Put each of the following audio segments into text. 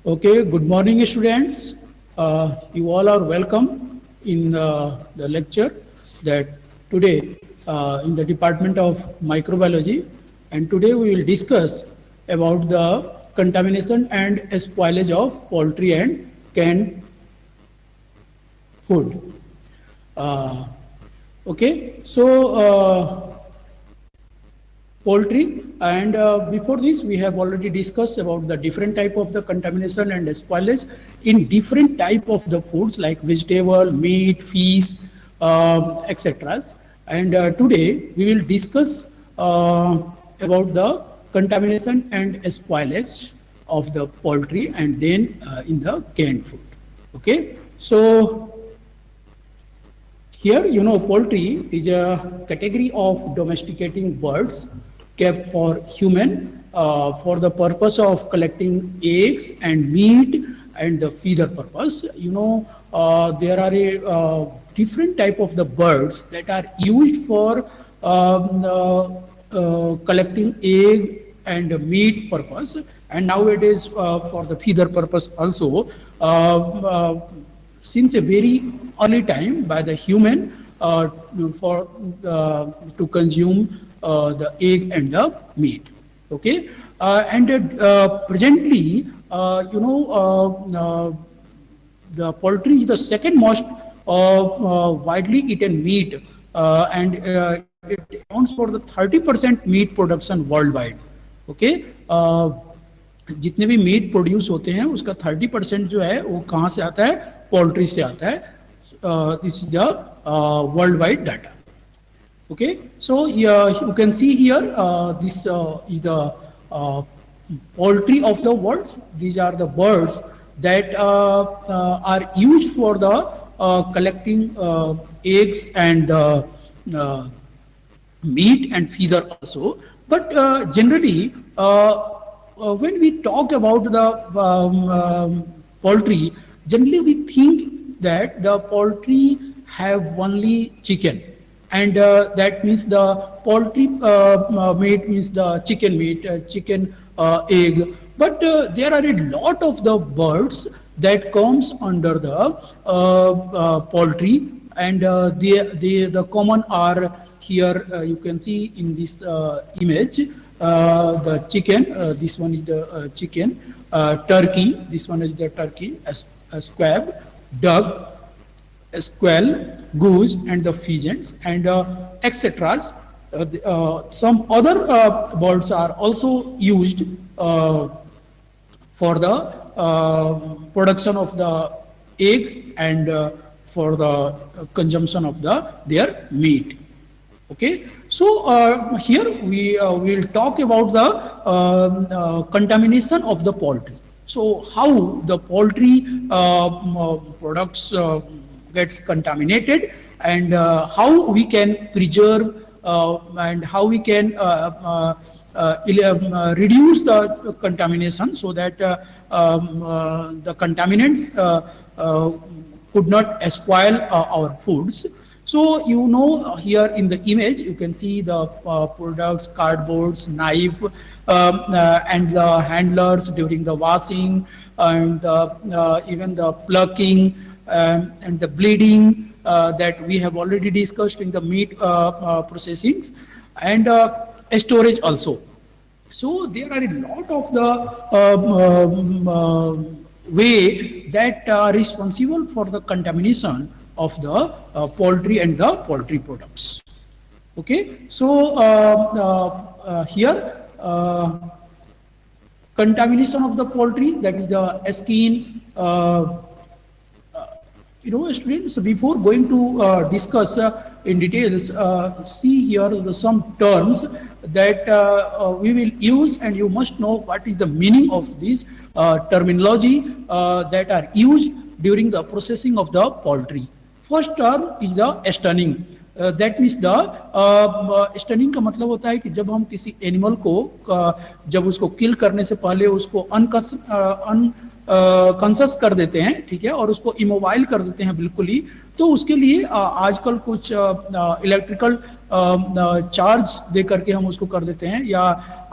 Okay, good morning, students. You all are welcome in the lecture that today in the Department of Microbiology, and today we will discuss about the contamination and spoilage of poultry and canned food. Uh, okay, poultry, and before this we have already discussed about the different type of the contamination and spoilage in different type of the foods like vegetable, meat, fish, etc. And today we will discuss about the contamination and spoilage of the poultry and then in the canned food. Okay, so here, poultry is a category of domesticating birds kept for human for the purpose of collecting eggs and meat and the feeder purpose. There are a different type of the birds that are used for collecting egg and meat purpose, and nowadays for the feeder purpose also. Since a very early time by the human for to consume the egg and the meat. Okay, and presently, the poultry is the second most widely eaten meat, and it accounts for the 30% meat production worldwide. Okay. जितने भी meet produce होते हैं उसका 30% जो है वो कहाँ से आता है, पोल्ट्री से आता है. This is the world wide data. Okay, so you can see here this is the poultry of the world. These are the birds that are used for the collecting eggs and meat and feeder also. But generally, when we talk about the poultry, generally we think that the poultry have only chicken. And that means the poultry meat means the chicken meat, chicken egg. But there are a lot of the birds that comes under the poultry, and the common are here. You can see in this image the chicken. This one is the chicken. Turkey. This one is the turkey. A squab, duck, squirrel, goose, and the pigeons, and etc. Some other birds are also used for the production of the eggs and for the consumption of their meat. Okay, so here we will talk about the contamination of the poultry. So how the poultry products gets contaminated, and how we can preserve and how we can reduce the contamination so that the contaminants could not spoil our foods. So here in the image you can see the products, cardboards, knife, and the handlers during the washing, and even the plucking and the bleeding that we have already discussed in the meat processings, and storage also. So there are a lot of the way that are responsible for the contamination of the poultry and the poultry products. Okay, so here contamination of the poultry, that is the skin. Students, before going to discuss in details, see here some terms that we will use, and you must know what is the meaning of this terminology that are used during the processing of the poultry. First term is the stunning. That means the stunning का मतलब होता है कि जब हम किसी animal को जब उसको किल करने से पहले उसको अनकॉन्शियस कर देते हैं, ठीक है, और उसको इमोबाइल कर देते हैं बिल्कुल ही, तो उसके लिए आजकल कुछ इलेक्ट्रिकल चार्ज दे करके हम उसको कर देते हैं, या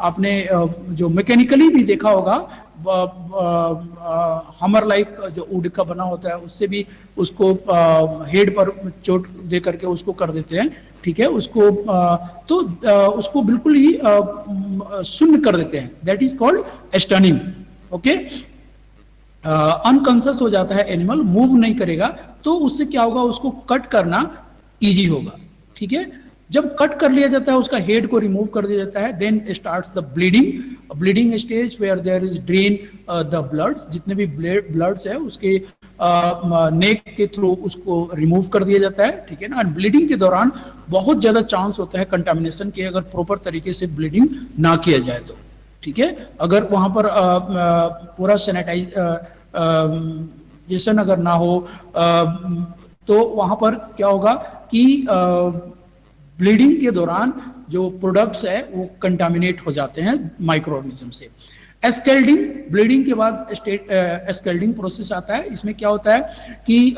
आपने जो मैकेनिकली भी देखा होगा हमर लाइक जो वुड का बना होता है उससे भी उसको हेड पर चोट दे करके उसको कर देते हैं, ठीक है, उसको तो उसको बिल्कुल ही शून्य कर देते हैं, that is called stunning. Okay, unconscious हो जाता है एनिमल, मूव नहीं करेगा, तो उससे क्या होगा, उसको कट करना इजी होगा, ठीक है। जब कट कर लिया जाता है, उसका हेड को रिमूव कर दिया जाता है, then starts the bleeding stage where there is drain the blood, जितने भी ब्लड्स है उसके नेक के थ्रू उसको रिमूव कर दिया जाता है, ठीक है ना। एंड ब्लीडिंग के दौरान बहुत ज्यादा चांस होता है कंटामिनेशन के, अगर प्रॉपर तरीके से ब्लीडिंग ना किया जाए तो, ठीक है। अगर वहां पर पूरा सैनिटाइजेशन अगर ना हो तो वहां पर क्या होगा कि ब्लीडिंग के दौरान जो प्रोडक्ट्स है वो कंटामिनेट हो जाते हैं माइक्रो ऑर्गेनिज्म से। एस्केल्डिंग, ब्लीडिंग के बाद एस्केल्डिंग प्रोसेस आता है। इसमें क्या होता है कि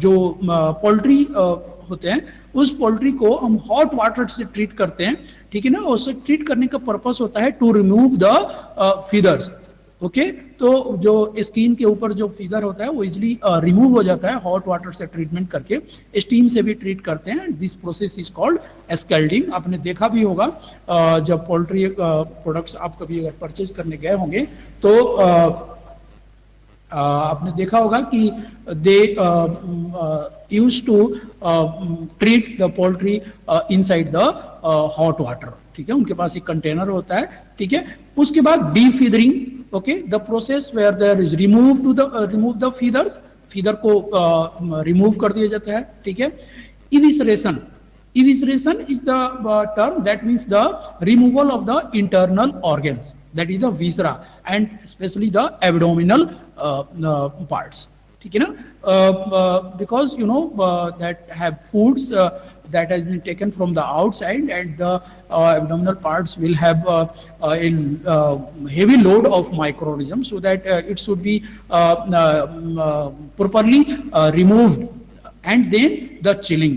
जो पोल्ट्री होते हैं उस पोल्ट्री को हम हॉट वाटर से ट्रीट करते हैं, ठीक है ना। उससे ट्रीट करने का पर्पस होता है to remove the feathers. Okay, तो जो स्किन के ऊपर जो फीदर होता है वो इजिली रिमूव हो जाता है हॉट वाटर से ट्रीटमेंट करके, स्टीम से भी ट्रीट करते हैं। This process is called scalding. आपने देखा भी होगा जब पोल्ट्री प्रोडक्ट्स आप कभी अगर परचेज करने गए होंगे तो आपने देखा होगा कि they use to treat the poultry inside the hot water, ठीक है। उनके पास एक कंटेनर होता है, ठीक है। उसके बाद defeathering, okay, the process where there is remove the feathers, feather को रिमूव कर दिया जाता है, ठीक है। Evisceration, evisceration is the term that means the removal of the internal organs, that is the viscera and especially the abdominal parts, ठीक है ना। Because you know that have foods that has been taken from the outside and the abdominal parts will have a heavy load of microorganisms, so that it should be properly removed, and then the chilling.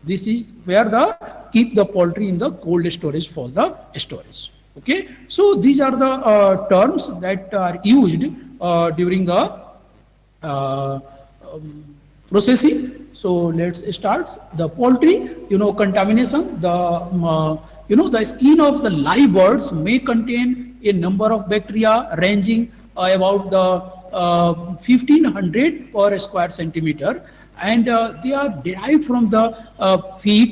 This is where the keep the poultry in the cold storage for the storage. Okay, so these are the terms that are used during the processing. So let's start the poultry. You know, contamination. The you know, the skin of the live birds may contain a number of bacteria ranging about the 1500 per square centimeter, and they are derived from the feed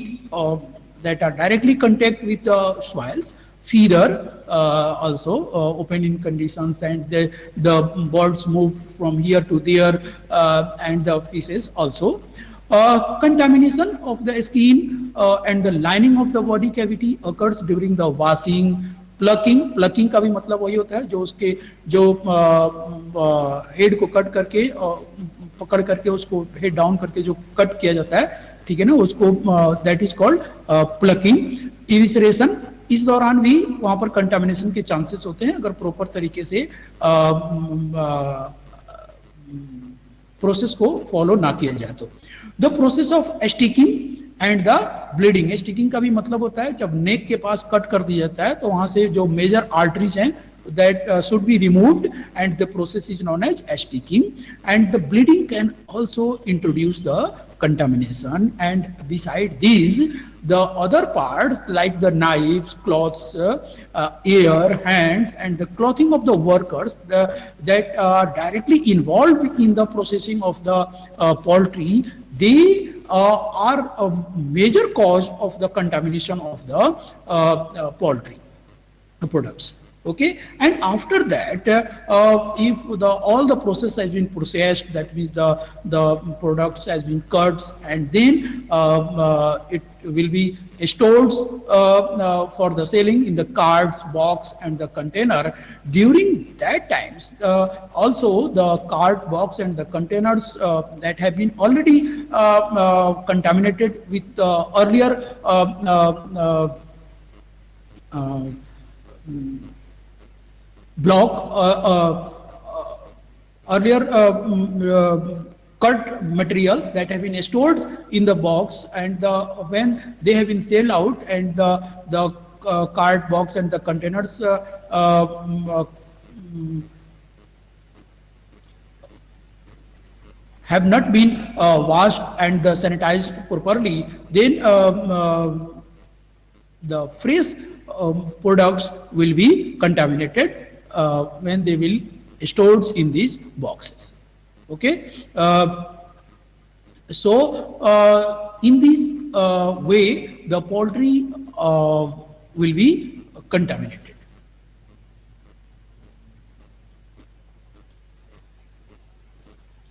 that are directly contact with the soils. Feeder also open in conditions, and the birds move from here to there, and the feces also. Contamination of the skin and the lining of the body cavity occurs during the washing, plucking. Plucking का भी मतलब वही होता है जो उसके जो head को कट करके पकड़ करके उसको हेड डाउन करके जो कट किया जाता है, ठीक है ना, उसको दैट इज कॉल्ड प्लकिंग। इविसरेशन, इस दौरान भी वहां पर कंटामिनेशन के चांसेस होते हैं अगर प्रॉपर तरीके से प्रोसेस को फॉलो ना किया जाए तो। The process of sticking and the bleeding, sticking का भी मतलब होता है जब नेक के पास कट कर दिया जाता है तो वहां से जो मेजर आर्टरीज हैं that should be removed, and the process is known as sticking. And the bleeding can also introduce the contamination, and beside these the other parts like the knives, cloths, ear, hands, and the clothing of the workers that are directly involved in the processing of the poultry, they are a major cause of the contamination of the poultry products. Okay, and after that, if all the process has been processed, that means the products has been cut, and then it will be stored for the selling in the carts, box, and the container. During that times, also the cart, box, and the containers that have been already contaminated with earlier earlier cut material that have been stored in the box, and when they have been sold out, and the cart, box, and the containers have not been washed and sanitized properly, then the fresh products will be contaminated when they will stored in these boxes. Okay. In this way, the poultry will be contaminated.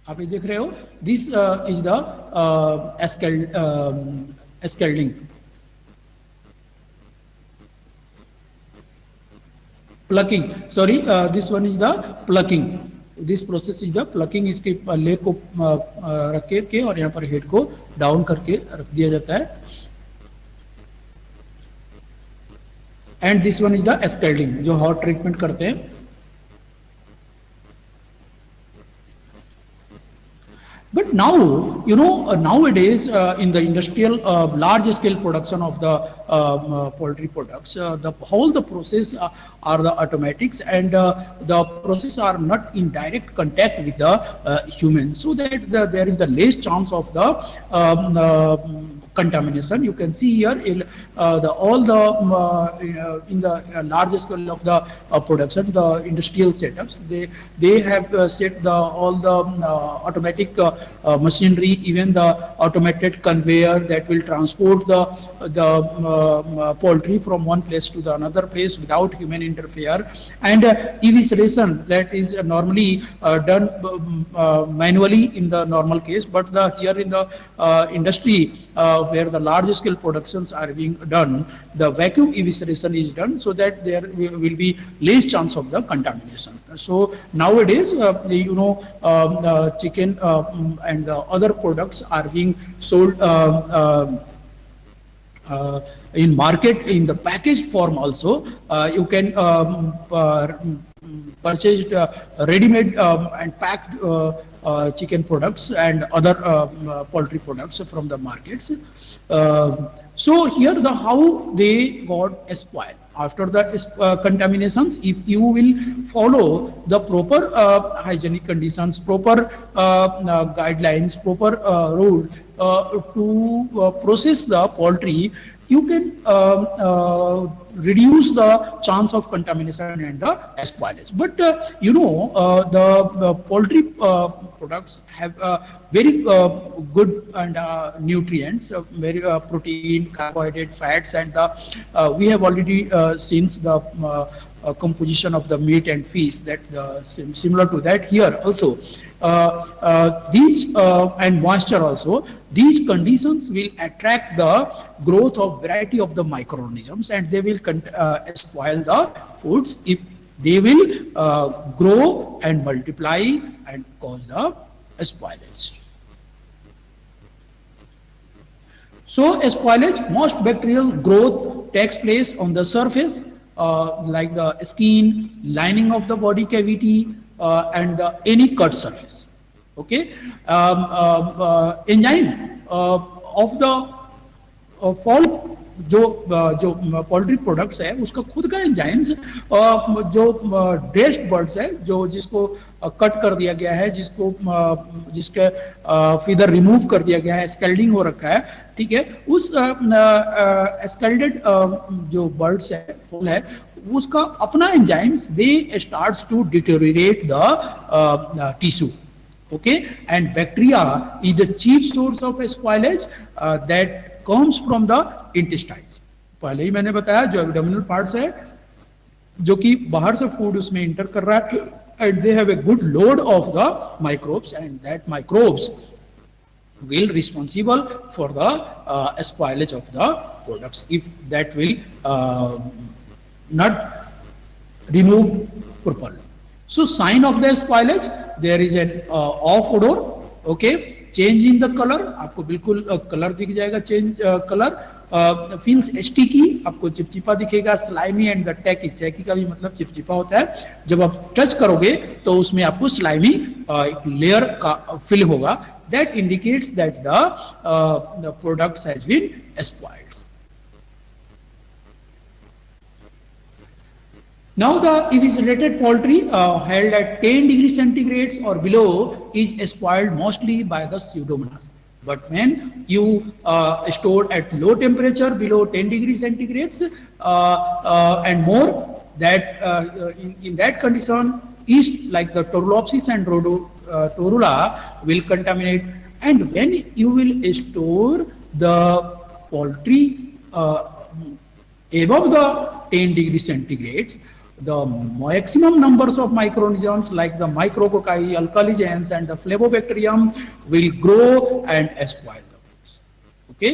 आप ये देख रहे हो, this is the scalding. Plucking, sorry, this one is the plucking. This process is the plucking. इसके leg को रख के और यहाँ पर हेड को डाउन करके रख दिया जाता है. And this one is the scalding, जो हॉट ट्रीटमेंट करते हैं. But now, you know, nowadays in the industrial large scale production of the poultry products, the whole the process are the automatics, and the process are not in direct contact with the humans, so that there is the less chance of the contamination. You can see here in the large scale of the production, the industrial setups, they have set all the automatic machinery, even the automated conveyor that will transport the poultry from one place to the another place without human interfere, and evisceration that is normally done manually in the normal case, but here in the industry where the large scale productions are being done, the vacuum evisceration is done, so that there will be less chance of the contamination. So nowadays, chicken and other products are being sold in market in the packaged form also. You can purchase ready-made and packed chicken products and other poultry products from the markets. So here how they got spoiled after the contaminations. If you will follow the proper hygienic conditions, proper guidelines, proper rule to process the poultry, you can reduce the chance of contamination and the spoilage. But the poultry products have very good and nutrients, very protein, carbohydrate, fats, and we have already seen the composition of the meat and fish, that similar to that here also. These and moisture also, these conditions will attract the growth of variety of the microorganisms, and they will spoil the foods if they will grow and multiply and cause the spoilage. So spoilage, most bacterial growth takes place on the surface, like the skin, lining of the body cavity, and any cut surface. Okay, enzyme of the fall जो poultry products है उसका खुद का enzymes, जो dressed birds है, जो जिसको cut कर दिया गया है, जिसके फीदर रिमूव कर दिया गया है, स्कैल्डिंग हो रखा है, ठीक है, उस स्कैल्डेड जो बर्ड्स है, फॉल है, उसका अपना enzymes they starts to deteriorate the tissue. Okay, and bacteria is the chief source of spoilage that comes from the intestines. पहले ही मैंने बताया जो एब्डोमिनल पार्ट्स है, जो कि बाहर से फूड उसमें इंटर कर रहा है, and they have a good load of the microbes, and that microbes will responsible for the spoilage of the products if that will not remove properly. So sign of the spoilage, there is an off odor, okay, change in the color, आपको बिल्कुल colour दिख जाएगा, change colour, feels sticky, आपको चिपचिपा दिखेगा, slimy and the tacky, tacky का भी मतलब चिपचिपा होता है, जब आप टच करोगे तो उसमें आपको slimy एक लेयर का फिल होगा, that indicates that the products has been spoiled. Now the eviscerated poultry held at 10 degrees centigrades or below is spoiled mostly by the pseudomonas. But when you store at low temperature below 10 degrees centigrades and more, that in that condition, yeast like the Torulopsis and Torula will contaminate. And when you will store the poultry above the 10 degrees centigrades, the maximum numbers of microorganisms like the micrococci, alkaligens, and the flavobacterium will grow and spoil the foods. Okay,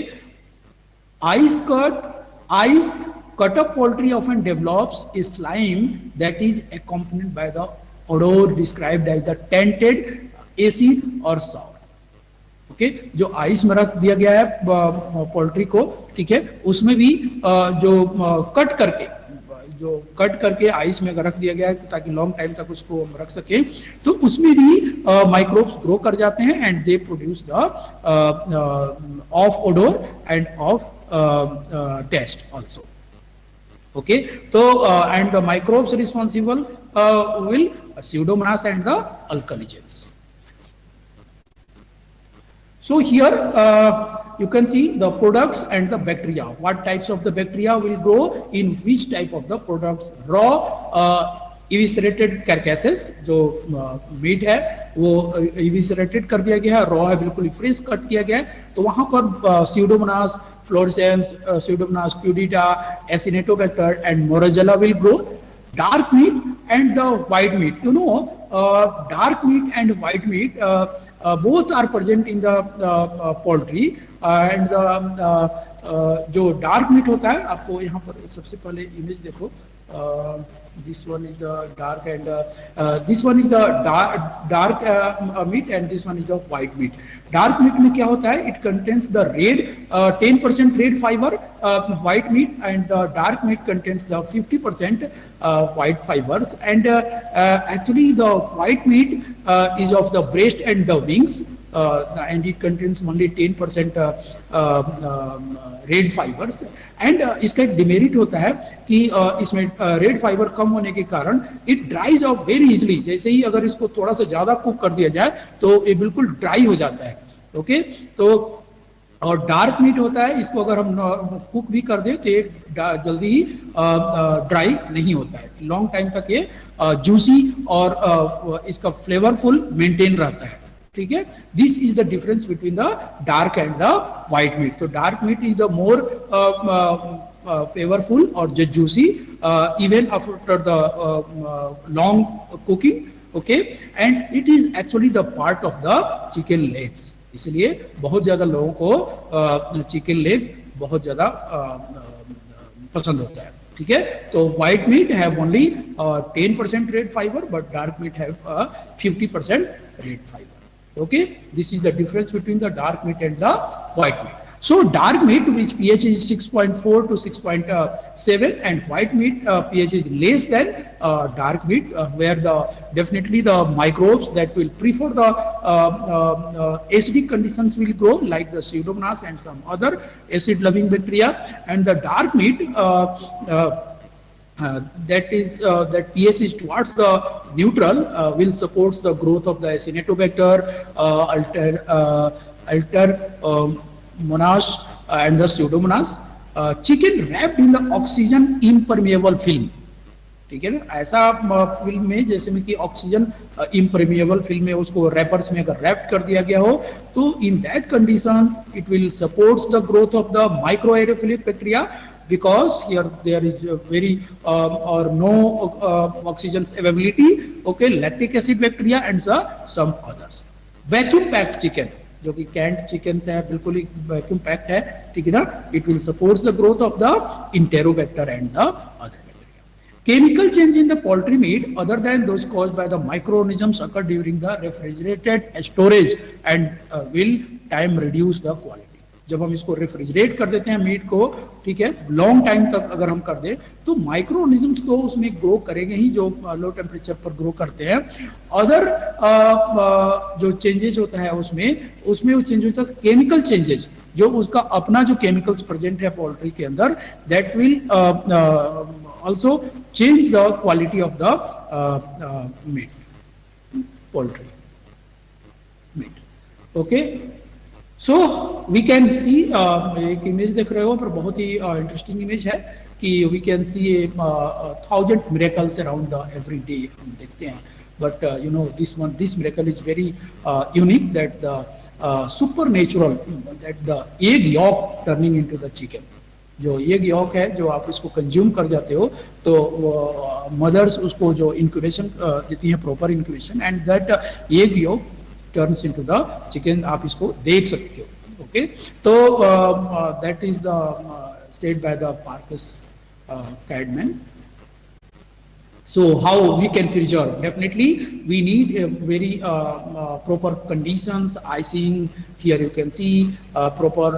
ice cut up poultry often develops a slime that is accompanied by the odor described as the tainted, acid or sour. Okay जो ice में रख दिया गया है poultry को, ठीक है, उसमें भी जो कट करके आइस में रख दिया गया है ताकि लॉन्ग टाइम तक उसको रख सके, तो उसमें भी माइक्रोब्स ग्रो कर जाते हैं and they produce the of odour and of taste also. Okay, तो and the microbes responsible will Pseudomonas and the alkaligens. So here you can see the products and the bacteria. What types of the bacteria will grow in which type of the products? Raw eviscerated carcasses, जो meet है वो eviscerated कर दिया गया है, raw है बिल्कुल fresh cut किया गया है, तो वहाँ पर Pseudomonas fluorescens, Pseudomonas pudita, Acinetobacter and Morozella will grow. Dark meat and the white meat. You know, dark meat and white meat both are present in the poultry and जो dark meat होता है, आपको यहाँ पर सबसे पहले image देखो, this one is the dark and this one is the dark meat and this one is the white meat. Dark meat में क्या होता है? It contains the red 10% red fiber white meat, and the dark meat contains the 50% white fibers, and actually the white meat is of the breast and the wings, and it contains only 10% red fibres. And इसका एक demerit होता है कि इसमें red fibre कम होने के कारण it ड्राइज of very easily. जैसे ही अगर इसको थोड़ा सा ज्यादा कुक कर दिया जाए तो ये बिल्कुल ड्राई हो जाता है. ओके, तो और डार्क मीट होता है, इसको अगर हम कुक भी कर दें तो ये जल्दी ही ड्राई नहीं होता है, लॉन्ग टाइम तक ये जूसी और इसका फ्लेवरफुल मेंटेन रहता है. ठीक है, this is the difference between the dark and the white meat. तो dark meat is the more flavorful or juicy even after the long cooking. Okay, and it is actually the part of the chicken legs. इसलिए बहुत ज्यादा लोगों को chicken leg बहुत ज्यादा पसंद होता है. ठीक है, तो white meat have only 10% red fibre, but dark meat have 50% red fibre. Okay, this is the difference between the dark meat and the white meat. So dark meat, which pH is 6.4 to 6.7, and white meat pH is less than dark meat, where definitely the microbes that will prefer the acidic conditions will grow, like the Pseudomonas and some other acid-loving bacteria. And the dark meat that pH is towards the neutral will support the growth of the Acinetobacter, Monas and the Pseudomonas. Chicken wrapped in the oxygen impermeable film. ठीक है ना, ऐसा film में जैसे में कि oxygen impermeable film में उसको रैपर्स में अगर रैप कर दिया गया हो, तो in that conditions it will supports the growth of the micro aerophilic bacteria, because here there is very or no oxygen availability. Okay, lactic acid bacteria and some others. Vacuum packed chicken, जो कि cantt chicken है, बिल्कुल ही vacuum packed है. ठीक है ना, it will support the growth of the इंटेरोबैक्टर and the other bacteria. Chemical change in the poultry meat other than those caused by the microorganisms occur during the refrigerated storage and will time reduce the quality. जब हम इसको refrigerate कर देते हैं meet को, ठीक है, long time तक अगर हम कर दें, तो माइक्रोऑर्गेनिजम्स तो उसमें ग्रो करेंगे ही जो लो टेम्परेचर पर ग्रो करते हैं. अदर जो चेंजेस होता है उसमें वो चेंज होता है केमिकल चेंजेस, जो उसका अपना जो केमिकल्स प्रेजेंट है पोल्ट्री के अंदर, that will also change the quality of the meat, poultry meat. Okay, so we can see एक इमेज देख रहे हो पर बहुत ही इंटरेस्टिंग इमेज है कि we can see 1,000 miracles around the every day हम देखते हैं, but you know this miracle is very unique, that the supernatural, that the egg yolk turning into the chicken. जो एग यॉक है, जो आप इसको कंज्यूम कर जाते हो तो मदर्स उसको जो इंक्यूबेशन देती हैं, proper incubation, and that egg yolk turns into the chicken, आप इसको देख सकते हो. ओके, तो that is the state by the पार्कस कैडमैन. So how we can preserve? Definitely we need a very proper conditions, icing. Here you can see proper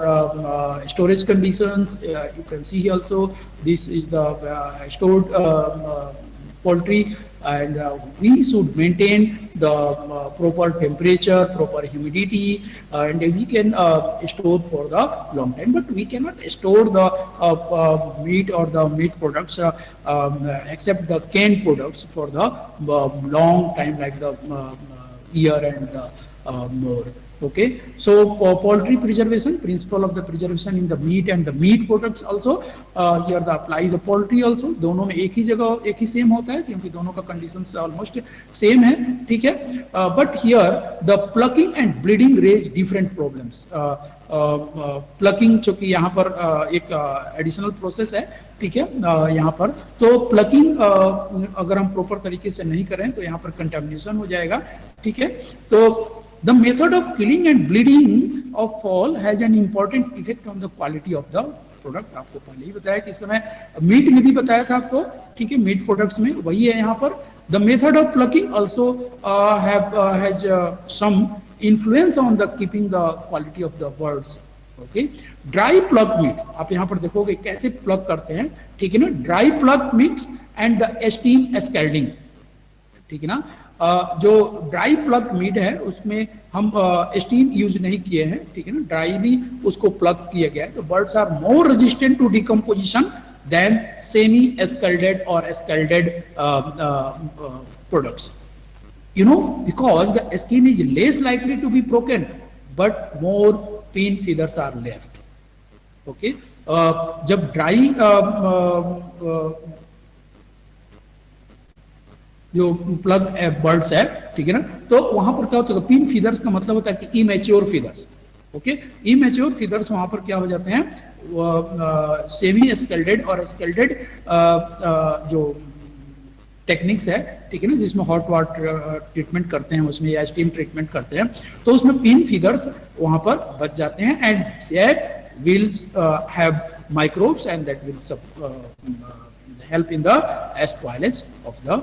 storage conditions. You can see also this is the stored poultry, and we should maintain the proper temperature, proper humidity, and we can store for the long time. But we cannot store the meat or the meat products except the canned products for the long time, like the year and more. Okay, so poultry preservation, principle of the preservation in the meat and the meat products also, here the apply the poultry also. दोनों में एक ही जगह एक ही same होता है क्योंकि दोनों का कंडीशंस ऑलमोस्ट सेम है, ठीक है. But here the plucking and bleeding raise different problems. Plucking चूंकि यहाँ पर एक एडिशनल प्रोसेस है, ठीक है, यहाँ पर तो प्लकिंग अगर हम प्रॉपर तरीके से नहीं करें तो यहाँ पर कंटेमिनेशन हो जाएगा, ठीक है. तो the method of killing and bleeding of fowl has an important effect on the quality of the product. आपको पहले ही बताया कि इस समय मीट में भी बताया था आपको, ठीक है, मीट प्रोडक्ट्स में वही है यहाँ पर. The method of plucking also has some influence on the keeping the quality of the birds. Okay, dry pluck meats, आप यहाँ पर देखोगे कैसे प्लग करते हैं, ठीक है ना. Dry plucked meats and the steam scalding, ठीक है ना. जो ड्राई प्लग मीट है उसमें हम स्टीम यूज नहीं किए हैं, ठीक है ना, ड्राईली उसको प्लग किया गया है. तो birds are more resistant to decomposition than semi scalded और scalded products, you know, because the skin is less likely to be broken but more pin feathers are left. Okay, जब ड्राई जो plug birds है, ठीक है ना, तो वहां पर क्या होता है, पिन फीदर्स का मतलब होता है कि immature feathers. Okay, immature feathers वहां पर क्या हो जाते हैं, सेमी स्केल्डेड और स्केल्डेड जो टेक्निक्स है, ठीक है ना, जिसमें हॉट वाटर ट्रीटमेंट करते हैं उसमें या स्टीम ट्रीटमेंट करते हैं, तो उसमें पिन फीदर्स वहां पर बच जाते हैं, and that will have microbes and that will help in the spoilage of the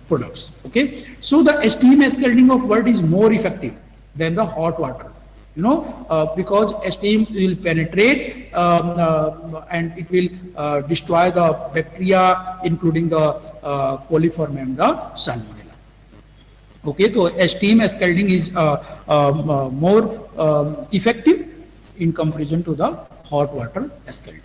products. Okay, so the steam scalding of bird is more effective than the hot water, you know, because steam will penetrate and it will destroy the bacteria including the coliform and the salmonella. Okay, so steam scalding is more effective in comparison to the hot water scalding.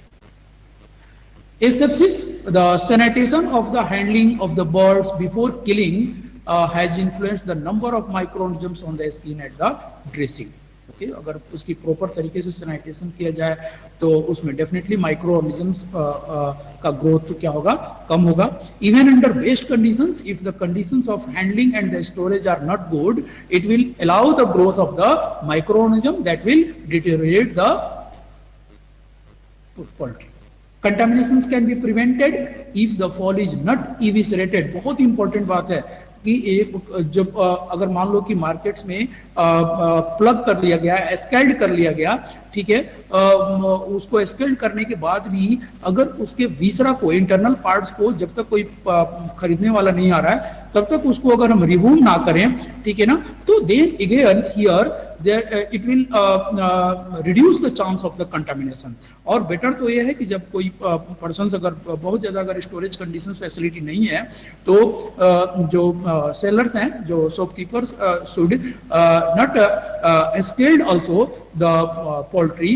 Asepsis, the sanitation of the handling of the birds before killing has influenced the number of microorganisms on the skin at the dressing. Okay, अगर उसकी proper तरीके से sanitation किया जाए तो उसमें definitely microorganisms का growth क्या होगा, कम होगा. Even under best conditions, if the conditions of handling and the storage are not good, it will allow the growth of the microorganism that will deteriorate the poultry. Contaminations can be prevented if the fowl is not eviscerated. बहुत important बात है कि एक जब अगर मान लो कि markets में प्लग कर लिया गया, स्कैल्ड कर लिया गया, ठीक है, उसको स्कैल्ड करने के बाद भी अगर उसके विसरा को, इंटरनल पार्ट्स को जब तक कोई खरीदने वाला नहीं आ रहा है तब तक उसको अगर हम रिमूव ना करें, ठीक है ना, तो then again here it will reduce the chance of the contamination. और बेटर तो ये है कि जब कोई पर्सन अगर बहुत ज़्यादा अगर स्टोरेज कंडीशन फैसिलिटी नहीं है तो जो सेलर्स हैं, जो shopkeepers should not scaled also the poultry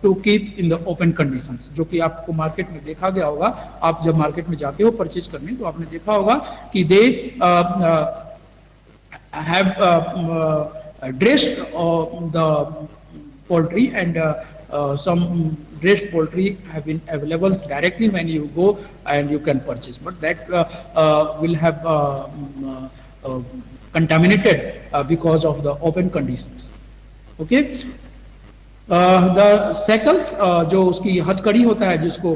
to keep in the open conditions, जो कि आपको मार्केट में देखा गया होगा। आप जब मार्केट में जाते हो परचेज करने तो आपने देखा होगा कि दे have dressed the poultry, and some dressed poultry have been available directly when you go and you can purchase, but that will have contaminated because of the open conditions. Okay. The shackles, जो उसकी हथकड़ी होता है जिसको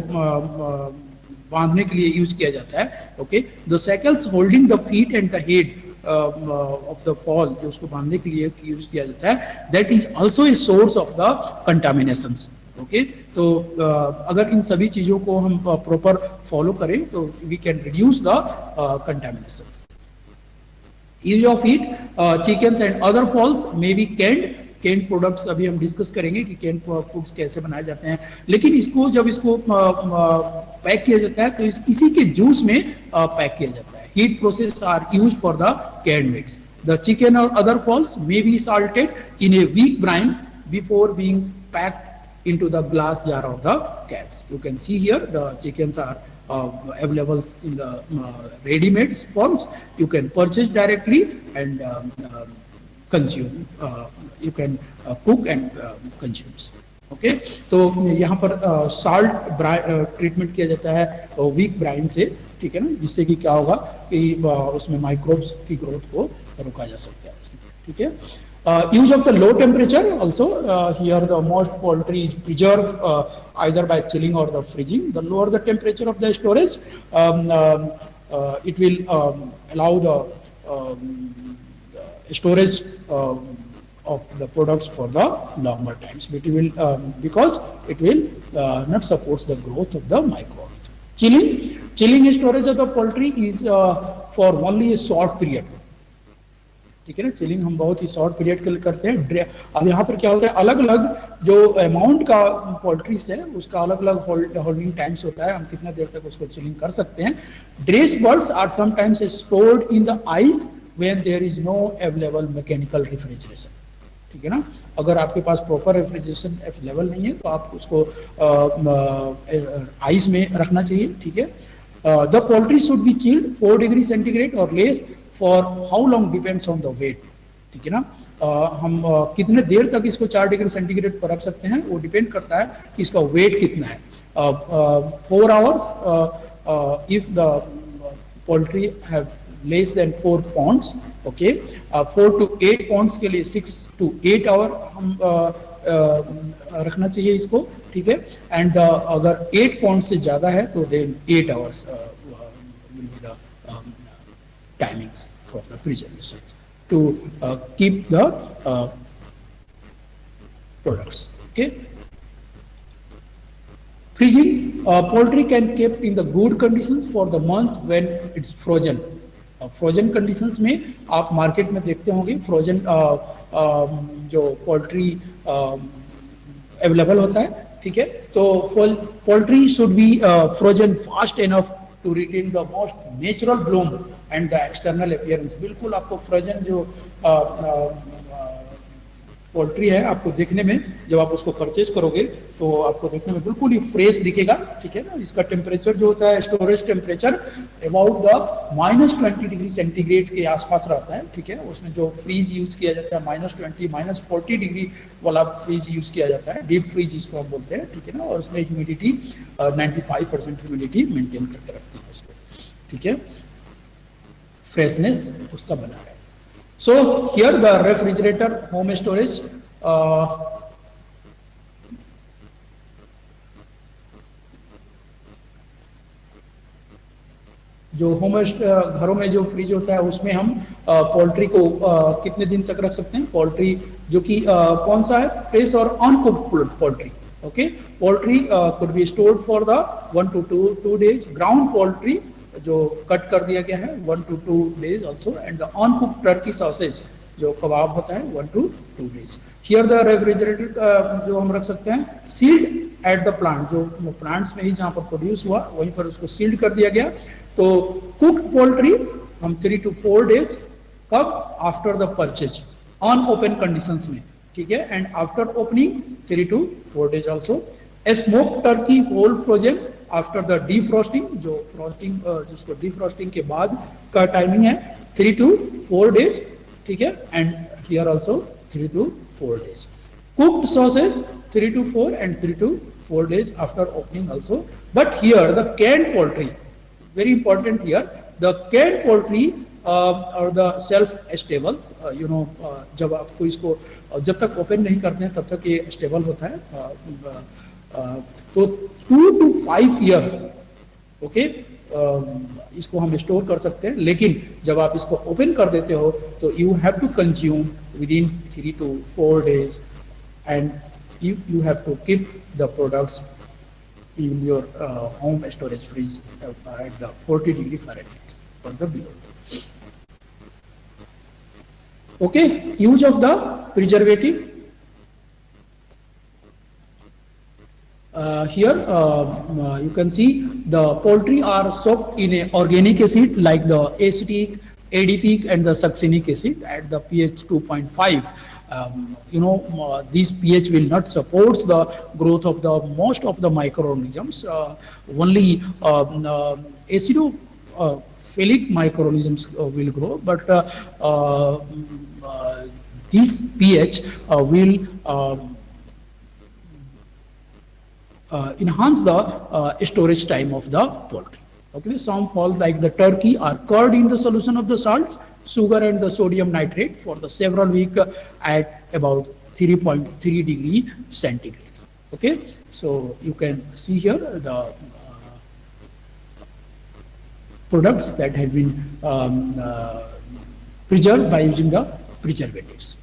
बांधने के लिए use किया जाता है, okay, the shackles holding the feet and the head of the fall, जो उसको बांधने के लिए यूज किया जाता है, that is also a source of the contaminations. Okay, तो अगर इन सभी चीजों को हम प्रॉपर फॉलो करें तो we can reduce the contaminations. Use of it, chickens and other fowls may be canned. Can products अभी हम डिस्कस करेंगे कि कैन फूड्स कैसे बनाए जाते हैं, लेकिन इसको जब इसको पैक किया जाता है तो इसी के जूस में पैक किया जाता है. Heat process are used for the canned meats. The chicken और other fowls may be salted in a weak brine before being packed into the glass jar of the cans. You can see here the chickens are available in the ready-made forms. You can purchase directly and consume. You can cook and consume. Okay, तो यहाँ पर salt treatment किया जाता है week Bryan से, ठीक है ना, जिससे कि क्या होगा कि उसमें माइक्रोब्स की ग्रोथ को रोका जा सकता है. ठीक है. Use of the low temperature also, here the most poultry is preserved either by chilling or the freezing. The lower the temperature of the storage, it will allow the storage of the products for the longer times. But it will, because it will not support the growth of the microbes. Chilling storage of the poultry is for only a short period. ठीक है ना, chilling हम बहुत ही short period के लिए करते हैं. अब यहाँ पर क्या होता है, अलग अलग जो अमाउंट का पोल्ट्रीज है उसका अलग अलग होल्डिंग टाइम्स होता है, हम कितना देर तक उसको चिलिंग कर सकते हैं. Dress birds are sometimes stored in the ice when there is no available mechanical refrigeration. ठीक है ना, अगर आपके पास प्रॉपर रेफ्रिजरेशन अवेलेबल नहीं है तो आप उसको आइस में रखना चाहिए. ठीक है. The poultry should be chilled 4 degree centigrade और less for how long depends on the weight. ठीक है ना, हम कितने देर तक इसको 4 डिग्री सेंटीग्रेड पर रख सकते हैं वो डिपेंड करता है कि इसका वेट कितना है. 4 hours if the poultry have less than 4 pounds. Okay, 4 to 8 pounds के लिए 6 to 8 आवर हम रखना चाहिए इसको. ठीक है. एंड अगर 8 पाउंड से ज्यादा है तो then 8 hours will be the timings for the preservation to keep the products. Okay. Freezing, poultry can kept in the good conditions for the month when it's frozen. Frozen conditions में आप market में देखते होंगे frozen जो poultry available होता है. ठीक है. तो poultry should B frozen fast enough to retain the most natural bloom and the external appearance. बिल्कुल आपको फ्रोजन जो पोल्ट्री है आपको देखने में, जब आप उसको परचेज करोगे तो आपको देखने में बिल्कुल ही फ्रेश दिखेगा. ठीक है ना. इसका टेम्परेचर जो होता है, storage temperature about the -20 degree centigrade के आसपास रहता है. ठीक है. उसमें जो फ्रीज यूज किया जाता है -20 -40 डिग्री वाला फ्रीज यूज किया जाता है, डीप फ्रीज जिसको हम बोलते हैं. ठीक है ना. और उसमें ह्यूमिडिटी 95% ह्यूमिडिटी मेंटेन करके रखते हैं उसको. ठीक है. फ्रेशनेस उसका बना है. So here the refrigerator home storage, जो होम घरों में जो फ्रिज होता है उसमें हम पोल्ट्री को कितने दिन तक रख सकते हैं. पोल्ट्री जो कि कौन सा है, फ्रेश और uncooked poultry. Okay. Poultry could be stored for the 1 to 2 days. Ground poultry जो कट कर दिया गया है 1 to 2 days also, and the uncooked turkey sausage जो कबाब होता है 1 to 2 days. Here the refrigerator जो हम रख सकते हैं सील्ड एट द प्लांट, जो प्लांट्स में ही जहाँ पर प्रोड्यूस हुआ वहीं पर उसको सील्ड कर दिया गया. तो कुक्ड पोल्ट्री हम 3 to 4 days कब, after the purchase. On open conditions में, ठीक है, and after opening 3 to 4 days ऑल्सो. A smoke turkey whole frozen after the defrosting, जो फ्रोस्टिंग जिसको डीफ्रोस्टिंग के बाद का टाइमिंग है 3 to 4 days, ठीक है, and here also 3 to 4 days. Cooked sausage 3 to 4 and 3 to 4 days after opening also. But here the canned poultry, very important here, the canned poultry or the self stables, जब आपको इसको जब तक open नहीं करते हैं तब तक ये स्टेबल होता है. तो 2 to 5 years, ओके, इसको हम स्टोर कर सकते हैं, लेकिन जब आप इसको ओपन कर देते हो तो you have to consume within 3 to 4 days, and you have to keep the products in your home storage fridge at the 40 degree Fahrenheit or the below. Okay, use of the preservative. Here you can see the poultry are soaked in a organic acid like the acetic, adipic and the succinic acid at the pH 2.5. This pH will not support the growth of the most of the microorganisms. Only acidophilic microorganisms will grow, but this pH will enhance the storage time of the poultry. Okay, some falls like the turkey are cured in the solution of the salts, sugar and the sodium nitrate for the several weeks at about 3.3 degree centigrade. Okay, so you can see here the products that have been preserved by using the preservatives.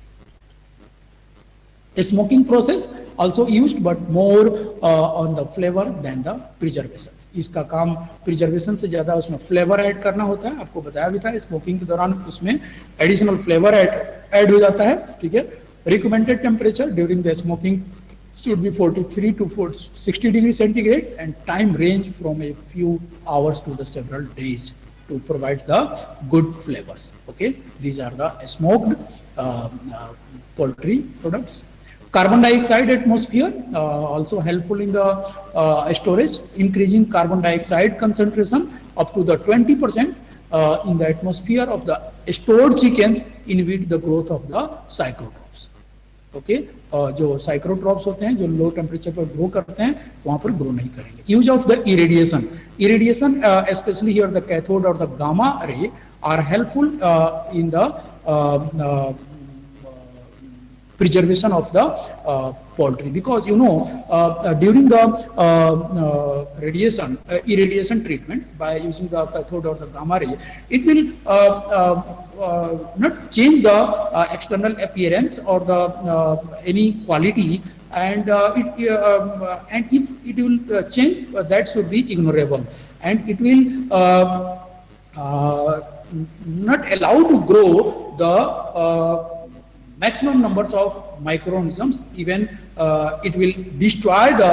A smoking process also used, but more on the flavor than the preservation. इसका काम preservation से ज्यादा उसमें flavour add करना होता है. आपको बताया भी था स्मोकिंग के दौरान उसमें एडिशनल फ्लेवर ऐड हो जाता है, ठीक है. Recommended temperature during the smoking should be 43 to 60 degree centigrade and time range from a few hours to the several days to provide the good flavors. Okay, these are the smoked poultry products. Carbon dioxide atmosphere also helpful in the storage, increasing carbon dioxide concentration up to the 20% in the atmosphere of the stored chickens inhibit the growth of the psychrotrophs. Okay, जो साइक्रोट्रॉप्स होते हैं जो low temperature पर grow करते हैं वहां पर grow नहीं करेंगे. Use of the irradiation specially here the cathode और the gamma ray are helpful in the preservation of the poultry, because during the irradiation treatments by using the cathode or the gamma ray, it will not change the external appearance or the any quality, and if it will change, that should be ignorable, and it will not allow to grow the maximum numbers of microorganisms. Even it will destroy the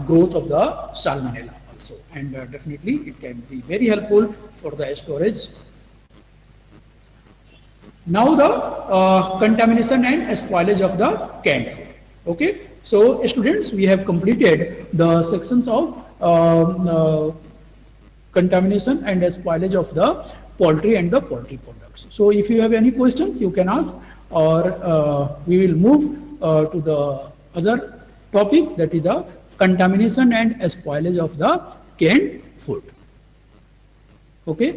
growth of the salmonella also, and definitely it can be very helpful for the storage. Now the contamination and spoilage of the canned food. Okay, so students, we have completed the sections of contamination and spoilage of the poultry and the poultry products. So if you have any questions, you can ask, or we will move to the other topic, that is the contamination and spoilage of the canned food. Okay,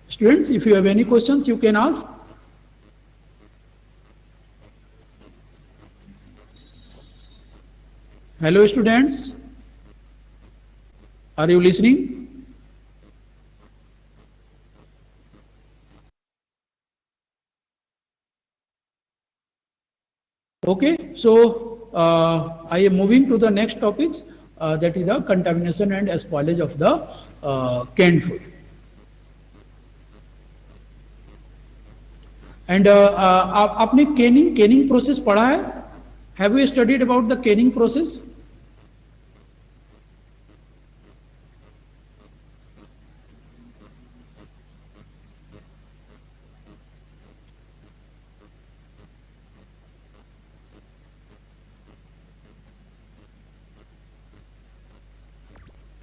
students, if you have any questions, you can ask. Hello students, are you listening? Okay, so I am moving to the next topics, that is the contamination and spoilage of the canned food. And आपने canning process पढ़ा है? Have you studied about the canning process?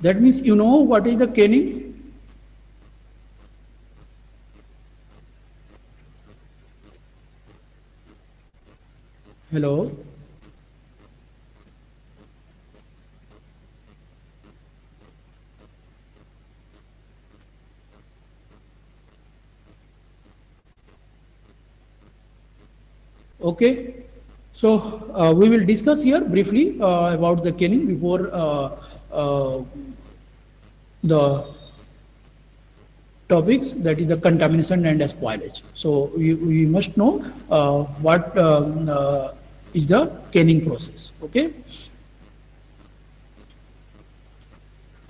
That means you know what is the canning? Hello. Okay. So we will discuss here briefly about the canning before the topics, that is the contamination and spoilage. So we must know what is the canning process. Okay.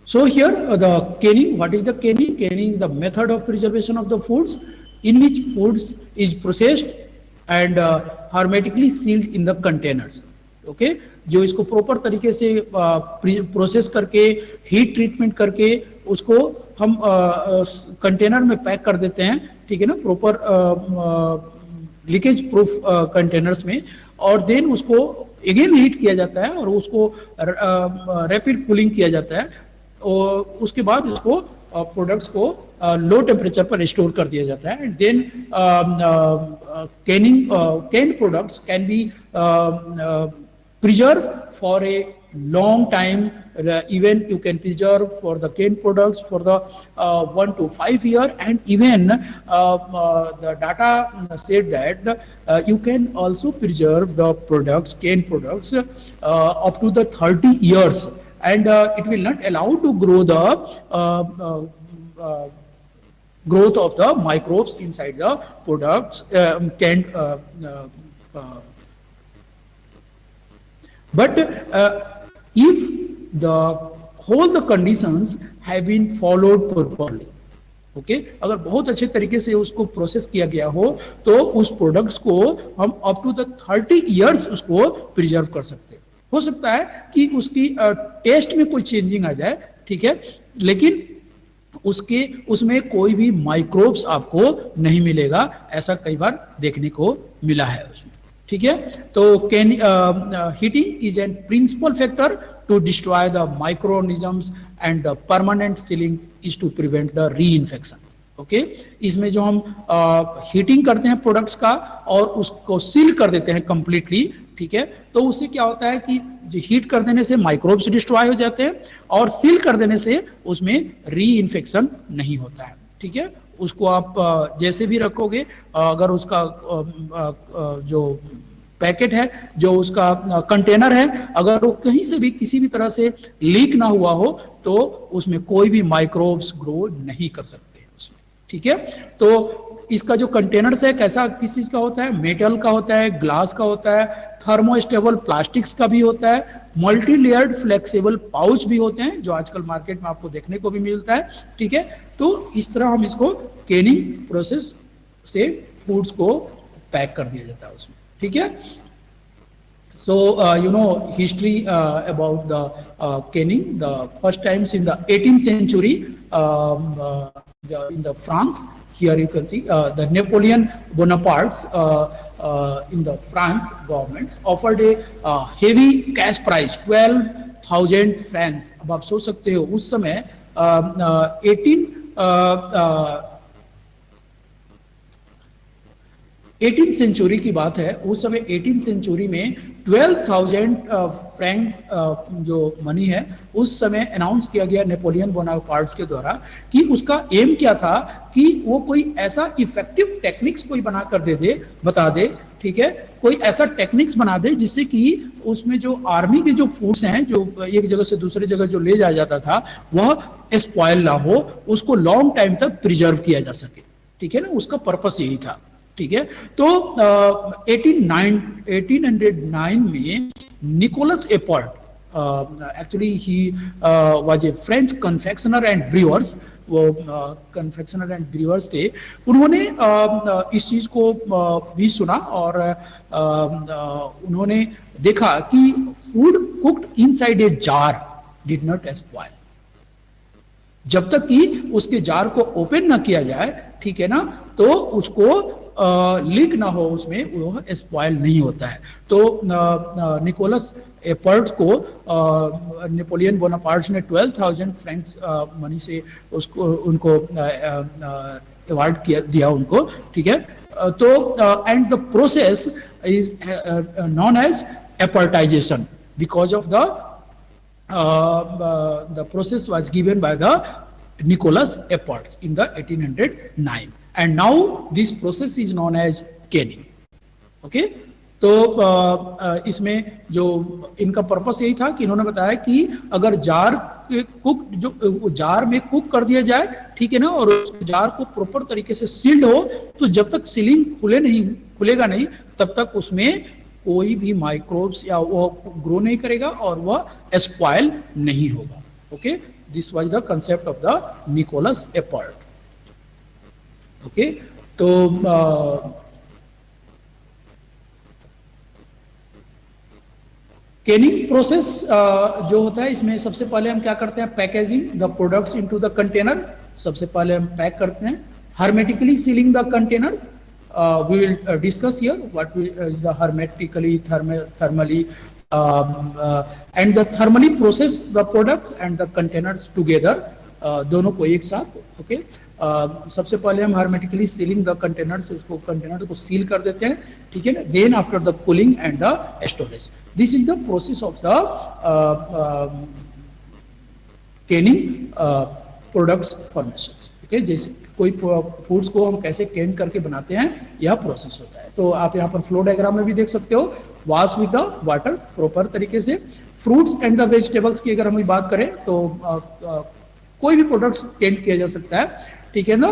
So here the canning, what is the canning? Canning is the method of preservation of the foods in which foods is processed and hermetically sealed in the containers. Okay, जो इसको proper तरीके से process करके heat treatment करके उसको हम container में pack कर देते हैं, ठीक है ना, प्रॉपर लीकेज प्रूफ कंटेनर्स में, और देन उसको अगेन हीट किया जाता है और उसको रैपिड कूलिंग किया जाता है और उसके बाद इसको प्रोडक्ट्स को लो टेम्परेचर पर स्टोर कर दिया जाता है. And then can products can be preserved for a long time. Even you can preserve for the canned products for the 1 to 5 year, and even the data said that you can also preserve the products, canned products, up to the 30 years, and it will not allow to grow the growth of the microbes inside the products, canned but if all the conditions have been followed properly, okay, अगर बहुत अच्छे तरीके से उसको process किया गया हो तो उस प्रोडक्ट्स को हम अप टू द 30 इयर्स उसको प्रिजर्व कर सकते हैं. हो सकता है कि उसकी टेस्ट में कोई चेंजिंग आ जाए, ठीक है, लेकिन उसमें कोई भी माइक्रोब्स आपको नहीं मिलेगा. ऐसा कई बार देखने को मिला है उसमें, ठीक है. तो heating is an principal factor to destroy the microorganisms and the permanent sealing is to prevent the reinfection. Okay, इसमें जो हम हीटिंग करते हैं प्रोडक्ट्स का और उसको सील कर देते हैं कंप्लीटली, ठीक है, तो उससे क्या होता है कि हीट कर देने से माइक्रोब्स डिस्ट्रॉय हो जाते हैं और सील कर देने से उसमें री इन्फेक्शन नहीं होता है, ठीक है. उसको आप जैसे भी रखोगे, अगर उसका जो पैकेट है, जो उसका कंटेनर है, अगर वो कहीं से भी किसी भी तरह से लीक ना हुआ हो तो उसमें कोई भी माइक्रोब्स ग्रो नहीं कर सकते उसमें, ठीक है. तो इसका जो कंटेनर्स है कैसा, किस चीज का होता है? मेटल का होता है, ग्लास का होता है, थर्मोस्टेबल प्लास्टिक्स का भी होता है, मल्टी लेयर्ड फ्लेक्सिबल पाउच भी होते हैं जो आजकल मार्केट में आपको देखने को भी मिलता है, ठीक है. तो इस तरह हम इसको कैनिंग प्रोसेस से फूड्स को पैक कर दिया जाता है उसमें, ठीक है. So you know history about the canning. The first times in the 18th century in the France. Here you can see the Napoleon Bonaparte's in the France governments offered a heavy cash prize 12,000 francs. अब आप सोच सकते हो उस समय 18th century की बात है. उस समय 18th सेंचुरी में 12,000 फ्रैंक्स जो मनी है उस समय अनाउंस किया गया नेपोलियन बोनापार्ट्स के द्वारा कि उसका एम क्या था कि वो कोई ऐसा इफेक्टिव टेक्निक्स कोई बना कर बता दे, ठीक है, कोई ऐसा टेक्निक्स बना दे जिससे कि उसमें जो आर्मी के जो फूड्स हैं जो एक जगह से दूसरी जगह जो ले जाया जाता था वह स्पॉइल ना हो, उसको लॉन्ग टाइम तक प्रिजर्व किया जा सके, ठीक है ना. उसका पर्पस यही था, ठीक है. तो 1809 में Nicolas Appert, actually he was a French confectioner and brewers, वो कन्फेक्शनर एंड ब्रूअर्स थे. उन्होंने इस चीज को भी सुना और उन्होंने देखा कि food cooked inside a jar did not spoil. जब तक कि उसके जार को ओपन ना किया जाए, ठीक है ना, तो उसको लीक ना हो, उसमें वो स्पॉइल नहीं होता है. तो निकोलस एपर्ट्स को नेपोलियन बोनापार्ट ने 12,000 फ्रैंक्स मनी से उसको उनको अवार्ड किया दिया उनको, ठीक है। तो and the process is known as appertization because of the process was given by the Nicholas Eperts in the 1809 and now this process is known as canning. Okay, तो इसमें जो इनका पर्पस यही था कि इन्होंने बताया कि अगर जार कुक जो जार में कुक कर दिया जाए, ठीक है ना, और उस जार को प्रॉपर तरीके से सील्ड हो, तो जब तक सीलिंग खुलेगा नहीं तब तक उसमें कोई भी माइक्रोब्स या वो ग्रो नहीं करेगा और वह स्पॉइल नहीं होगा. Okay, this was the concept of the Nicolas Appert. Okay, तो कैनिंग प्रोसेस जो होता है इसमें सबसे पहले हम क्या करते हैं, packaging the products into the container. सबसे पहले हम पैक करते हैं. hermetically sealing the containers, we will discuss here what is the hermetically, thermally, and the thermally process the products and the containers together, दोनों को एक साथ. ओके, सबसे पहले हम hermetically sealing the containers, उसको कंटेनर को सील कर देते हैं, ठीक है ना. Then after the cooling and the storage, this is the process of the canning products formation. Okay, जैसे कोई फूड्स को हम कैसे कैन करके बनाते हैं, यह प्रोसेस होता है. तो आप यहाँ पर फ्लो डायग्राम में भी देख सकते हो. Wash with the water proper तरीके से. फ्रूट्स एंड द वेजिटेबल्स की अगर हम बात करें तो कोई भी प्रोडक्ट्स कैन किया जा सकता है, ठीक है ना.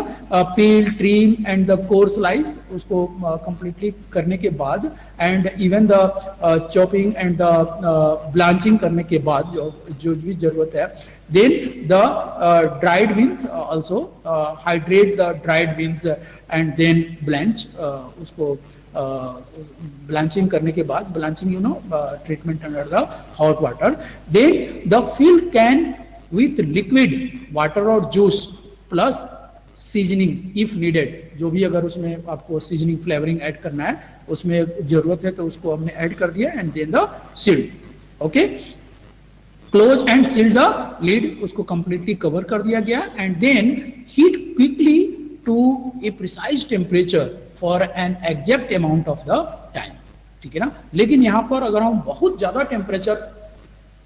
Peel, trim and the core slice, उसको कंप्लीटली करने के बाद and even the chopping and the blanching करने के बाद जो भी जरूरत है. Then the dried beans also hydrate the dried beans and then blanch. उसको blanching करने के बाद, blanching you know treatment under the hot water. Then the fill can with liquid water or juice plus seasoning if needed. जो भी अगर उसमें आपको seasoning flavoring add करना है, उसमें जरूरत है तो उसको हमने ऐड कर दिया. and then the sealed. Okay, close and seal the lid, उसको कंप्लीटली कवर कर दिया गया. And then heat quickly to a precise temperature for an exact amount of the time, ठीक है ना. लेकिन यहाँ पर अगर हम बहुत ज्यादा टेम्परेचर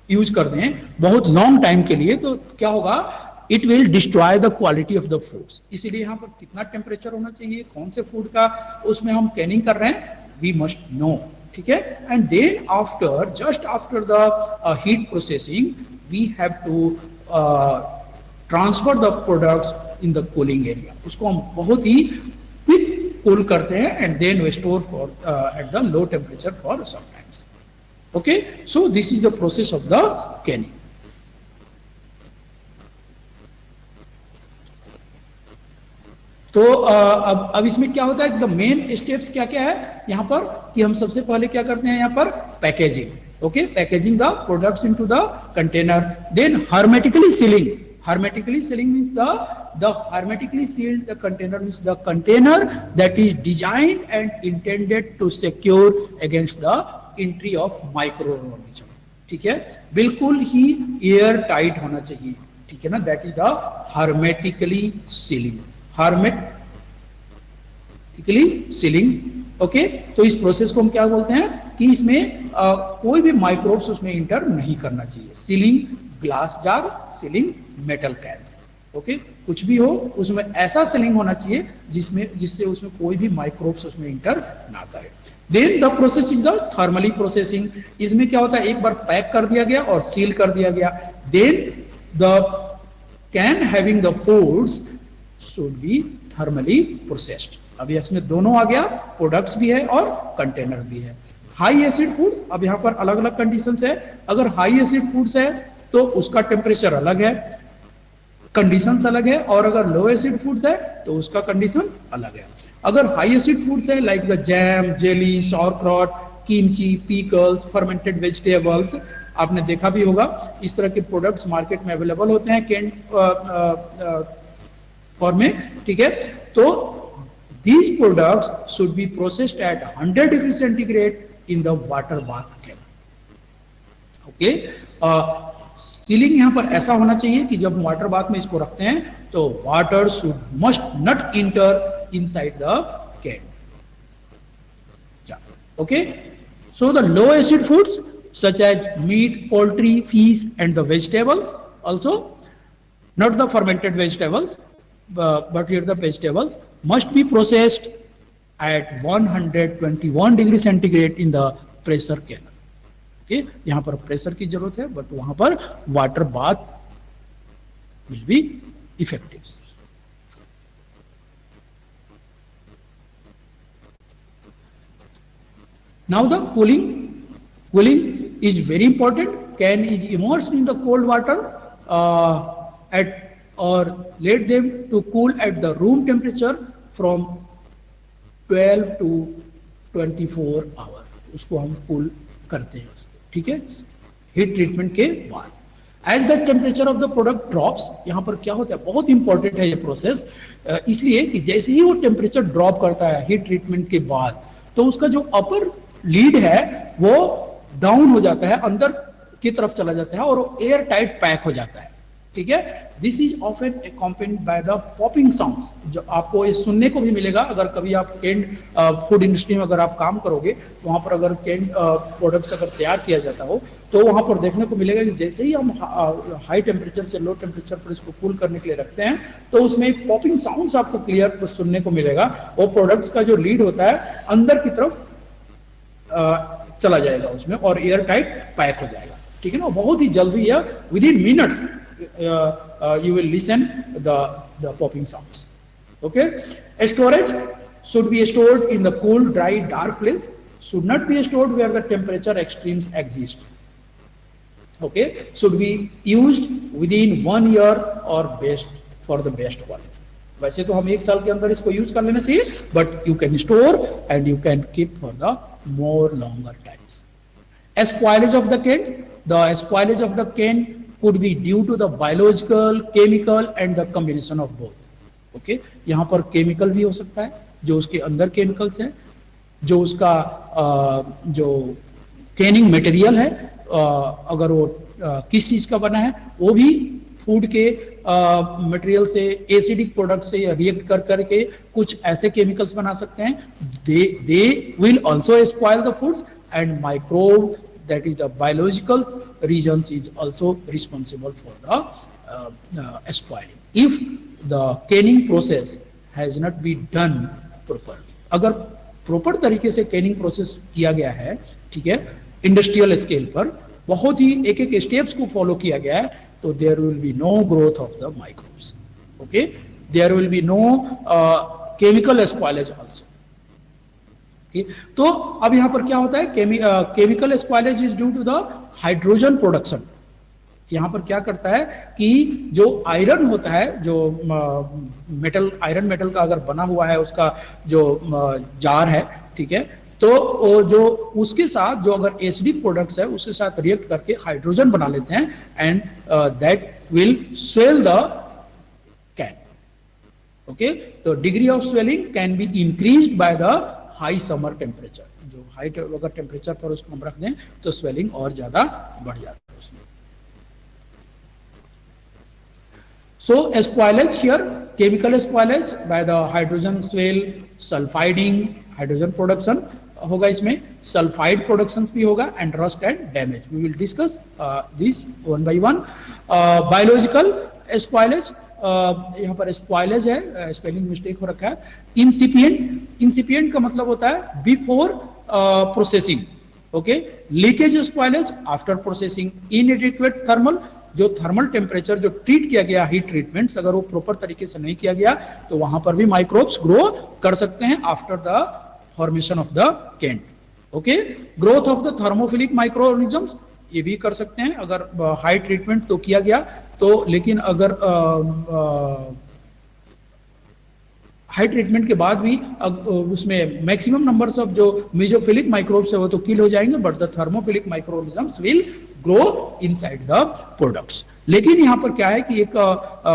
यूज कर दें बहुत लॉन्ग टाइम के लिए तो क्या होगा, it will destroy the quality of the foods. इसीलिए यहाँ पर कितना टेम्परेचर होना चाहिए, कौन से फूड का उसमें हम कैनिंग कर रहे हैं, वी मस्ट नो, ठीक है. And then after, just after the heat processing, we have to transfer the products in the cooling area. उसको हम बहुत ही क्विक कूल करते हैं and then we store for at the low temperature for some times. Okay, so this is the process of the canning. तो अब इसमें क्या होता है, द मेन स्टेप्स क्या क्या है यहाँ पर, कि हम सबसे पहले क्या करते हैं यहाँ पर, packaging. Okay, packaging the products into the container. Then hermetically sealing. hermetically sealing means the hermetically sealed the container means the container that is designed and intended to secure against the entry of microorganism. ठीक है, बिल्कुल ही air tight होना चाहिए, ठीक है ना. That is the hermetically sealing. hermetically sealing. Okay, तो इस प्रोसेस को हम क्या बोलते हैं कि इसमें कोई भी माइक्रोब्स उसमें इंटर नहीं करना चाहिए. Ceiling glass jar, ceiling metal cans. Okay, कुछ भी हो उसमें ऐसा सीलिंग होना चाहिए जिससे उसमें कोई भी माइक्रोब्स उसमें इंटर ना करे. Then the process is the thermally processing. इसमें क्या होता है, एक बार पैक कर दिया गया और सील कर दिया गया. Then the can having the foods should be thermally processed. अभी इसमें दोनों आ गया, प्रोडक्ट्स भी है और कंटेनर भी है. हाई एसिड फूड्स, अब यहाँ पर अलग अलग कंडीशंस है. अगर हाई एसिड फूड्स है तो उसका टेम्परेचर अलग है, कंडीशंस अलग है. और अगर लो एसिड फूड्स है तो उसका कंडीशन अलग है. अगर हाई एसिड फूड्स है like the jam, jelly, sauerkraut, kimchi, pickles, fermented vegetables, आपने देखा भी होगा इस तरह के प्रोडक्ट्स मार्केट में अवेलेबल होते हैं कैन फॉर्म में, ठीक है. तो these products should be processed at 100 degree centigrade in the water bath can. Okay. Ceiling यहाँ पर ऐसा होना चाहिए कि जब वाटर बाथ में इसको रखते हैं तो water should must not inter inside the can. Okay, so the low acid foods such as meat, poultry, fish and the vegetables also, not the fermented vegetables, but here the vegetables must be processed at 121 degree centigrade in the pressure canner. Okay, यहाँ पर pressure की जरूरत है, but वहां पर water bath will be effective. Now the cooling is very important. Can is immersed in the cold water at or let them to cool at the room temperature from 12 to 24 hour. उसको हम cool करते हैं, ठीक है, heat treatment के बाद. As the temperature of the product drops, यहाँ पर क्या होता है, बहुत इंपॉर्टेंट है ये प्रोसेस, इसलिए कि जैसे ही वो टेम्परेचर ड्रॉप करता है हीट ट्रीटमेंट के बाद, तो उसका जो अपर लीड है वो डाउन हो जाता है, अंदर की तरफ चला जाता है और वो एयर टाइट पैक हो जाता है, ठीक है. This is often accompanied by the popping sound, जो आपको ये सुनने को भी मिलेगा अगर कभी आप कैंड फूड इंडस्ट्री में अगर आप काम करोगे, तो वहां पर अगर कैंड प्रोडक्ट्स अगर तैयार किया जाता हो तो वहां पर देखने को मिलेगा कि जैसे ही हम हाई टेम्परेचर से लो टेम्परेचर पर इसको कूल करने के लिए रखते हैं तो उसमें एक पॉपिंग साउंड आपको क्लियर सुनने को मिलेगा. वो प्रोडक्ट्स का जो लीड होता है अंदर की तरफ चला जाएगा उसमें और एयर टाइट पैक हो जाएगा, ठीक है ना. बहुत ही जल्दी या with in minutes you will listen the popping sounds. Okay, storage should be stored in the cool, dry, dark place. Should not be stored where the temperature extremes exist. Okay, should be used within 1 year or best for the best quality. वैसे तो हम 1 साल के अंदर इसको use कर लेना चाहिए, but you can store and you can keep for the more longer times. Spoilage of the cane. The spoilage of the cane could be due to the biological, chemical and the combination of both. Okay, यहाँ पर chemical भी हो सकता है, जो उसके अंदर chemicals हैं, जो उसका जो कैनिंग मटेरियल है अगर वो किस चीज का बना है, वो भी फूड के मटेरियल से, एसिडिक प्रोडक्ट से रिएक्ट कर करके कुछ ऐसे केमिकल्स बना सकते हैं. They will also spoil the foods and microbe, that is the biological regions, is also responsible for the spoiling if the canning process has not been done properly. अगर proper तरीके से कैनिंग प्रोसेस किया गया है, ठीक है, industrial scale पर बहुत ही एक एक स्टेप्स को फॉलो किया गया है, तो there will be no growth of the microbes. Okay, there will be no chemical spoilage also. तो अब यहां पर क्या होता है, chemical spoilage is due to the hydrogen production. यहां पर क्या करता है कि जो आयरन होता है, जो मेटल, आयरन मेटल का अगर बना हुआ है उसका जो जार है, ठीक है, तो जो उसके साथ जो अगर एसिडिक प्रोडक्ट्स है उसके साथ रिएक्ट करके हाइड्रोजन बना लेते हैं and that will swell the can. Okay, तो degree of swelling can be increased by the high summer temperature. जो हाई अगर टेम्परेचर पर उसको हम रख दें तो स्वेलिंग और ज्यादा बढ़ जाता है उसमें. So spoilage here, chemical spoilage by the hydrogen swell, sulfiding, hydrogen production होगा, इसमें सल्फाइड प्रोडक्शन भी होगा and rust and damage. We will discuss this one by one. Biological spoilage, यहाँ पर स्पॉइलेज है, स्पेलिंग मिस्टेक हो रखा है. इंसिपिएंट, इंसिपिएंट का मतलब होता है before processing. Okay, leakage spoilage after processing. इनएडिक्वेट thermal, जो थर्मल टेम्परेचर जो ट्रीट किया गया हीट ट्रीटमेंट्स, अगर वो प्रॉपर तरीके से नहीं किया गया तो वहां पर भी माइक्रोब्स ग्रो कर सकते हैं after the formation of the can. Okay, growth of the thermophilic micro organisms, ये भी कर सकते हैं अगर हाई ट्रीटमेंट तो किया गया तो, लेकिन अगर हाई ट्रीटमेंट के बाद भी उसमें मैक्सिमम नंबर्स ऑफ जो मेसोफिलिक माइक्रोब्स है वो तो किल हो जाएंगे, but the thermophilic microorganisms will grow inside the products. लेकिन यहाँ पर क्या है कि एक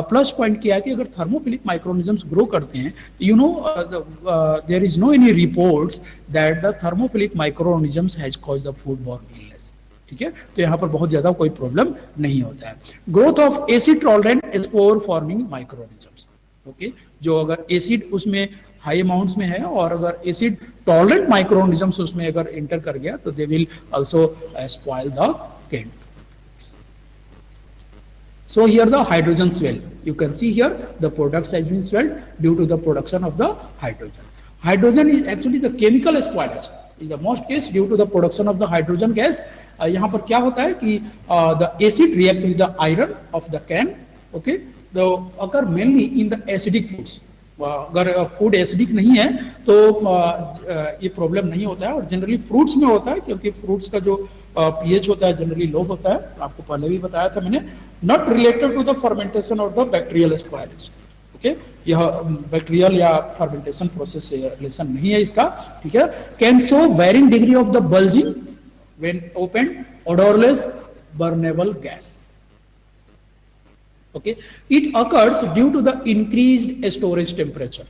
प्लस पॉइंट क्या है कि अगर थर्मोफिलिक माइक्रोऑर्गेनिजम्स ग्रो करते हैं, you know there is no any reports that the thermophilic microorganisms has caused the food borne illness. ठीक है, तो यहाँ पर बहुत ज्यादा कोई प्रॉब्लम नहीं होता है। Growth of acid tolerant spore forming microorganisms, okay, जो अगर एसिड उसमें हाई अमाउंट्स में है और अगर एसिड टॉलरेंट माइक्रोऑर्गेनिजम्स उसमें अगर एंटर कर गया तो they will also spoil the can. So here the hydrogen swell. You can see here the products has been swelled due to the production of the hydrogen. Hydrogen is actually the chemical spoilage. In the most case due to the production of the hydrogen gas. यहाँ पर क्या होता है कि the acid react with the iron of the can. Okay. The occur mainly in the acidic foods. अगर food acidic नहीं है तो ये प्रॉब्लम नहीं होता है, और जनरली फ्रूट्स में होता है क्योंकि फ्रूट्स का जो पीएच होता है जनरली लो होता है, आपको पहले भी बताया था मैंने, not related to the fermentation और द बैक्टीरियल स्पॉइलेज। ओके, यह बैक्टीरियल या फर्मेंटेशन प्रोसेस से रिलेशन नहीं है इसका, ठीक है। Can show varying degree of the bulging when open, odorless burnable gas। Okay, it occurs due to the increased storage temperature।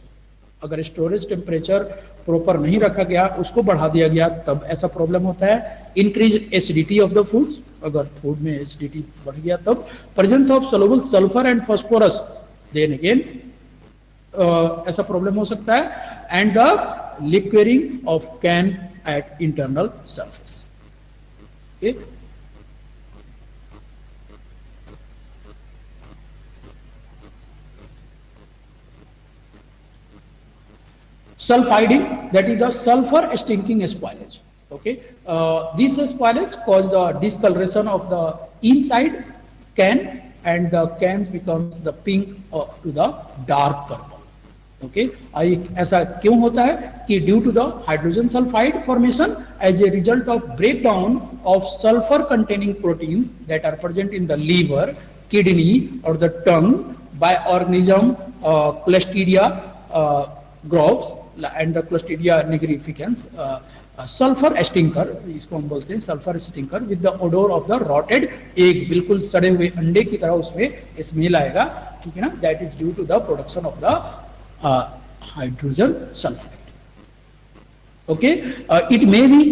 अगर स्टोरेज टेम्परेचर प्रॉपर नहीं रखा गया, उसको बढ़ा दिया गया, तब ऐसा प्रॉब्लम होता है। Increase acidity of the foods, अगर फूड में एसिडिटी बढ़ गया तब। Presence of soluble sulfur and phosphorus, then again ऐसा प्रॉब्लम हो सकता है। And the lacquering of can at internal surface. Sulfiding, that is the sulfur stinking spoilage। Okay, this spoilage cause the discoloration of the inside can, and the cans becomes the pink to the dark purple। Okay, ऐसा क्यों होता है कि due to the hydrogen sulfide formation as a result of breakdown of sulfur containing proteins that are present in the liver, kidney or the tongue by organism Clostridia growth and the Clostridia nigricans, sulfur stinker, इसको हम बोलते हैं sulfur stinker, with the odour of the rotted egg, बिल्कुल सड़े हुए अंडे की तरह उसमें स्मेल आएगा, ठीक है ना। That is due to the production of the hydrogen sulphide. Okay, it may be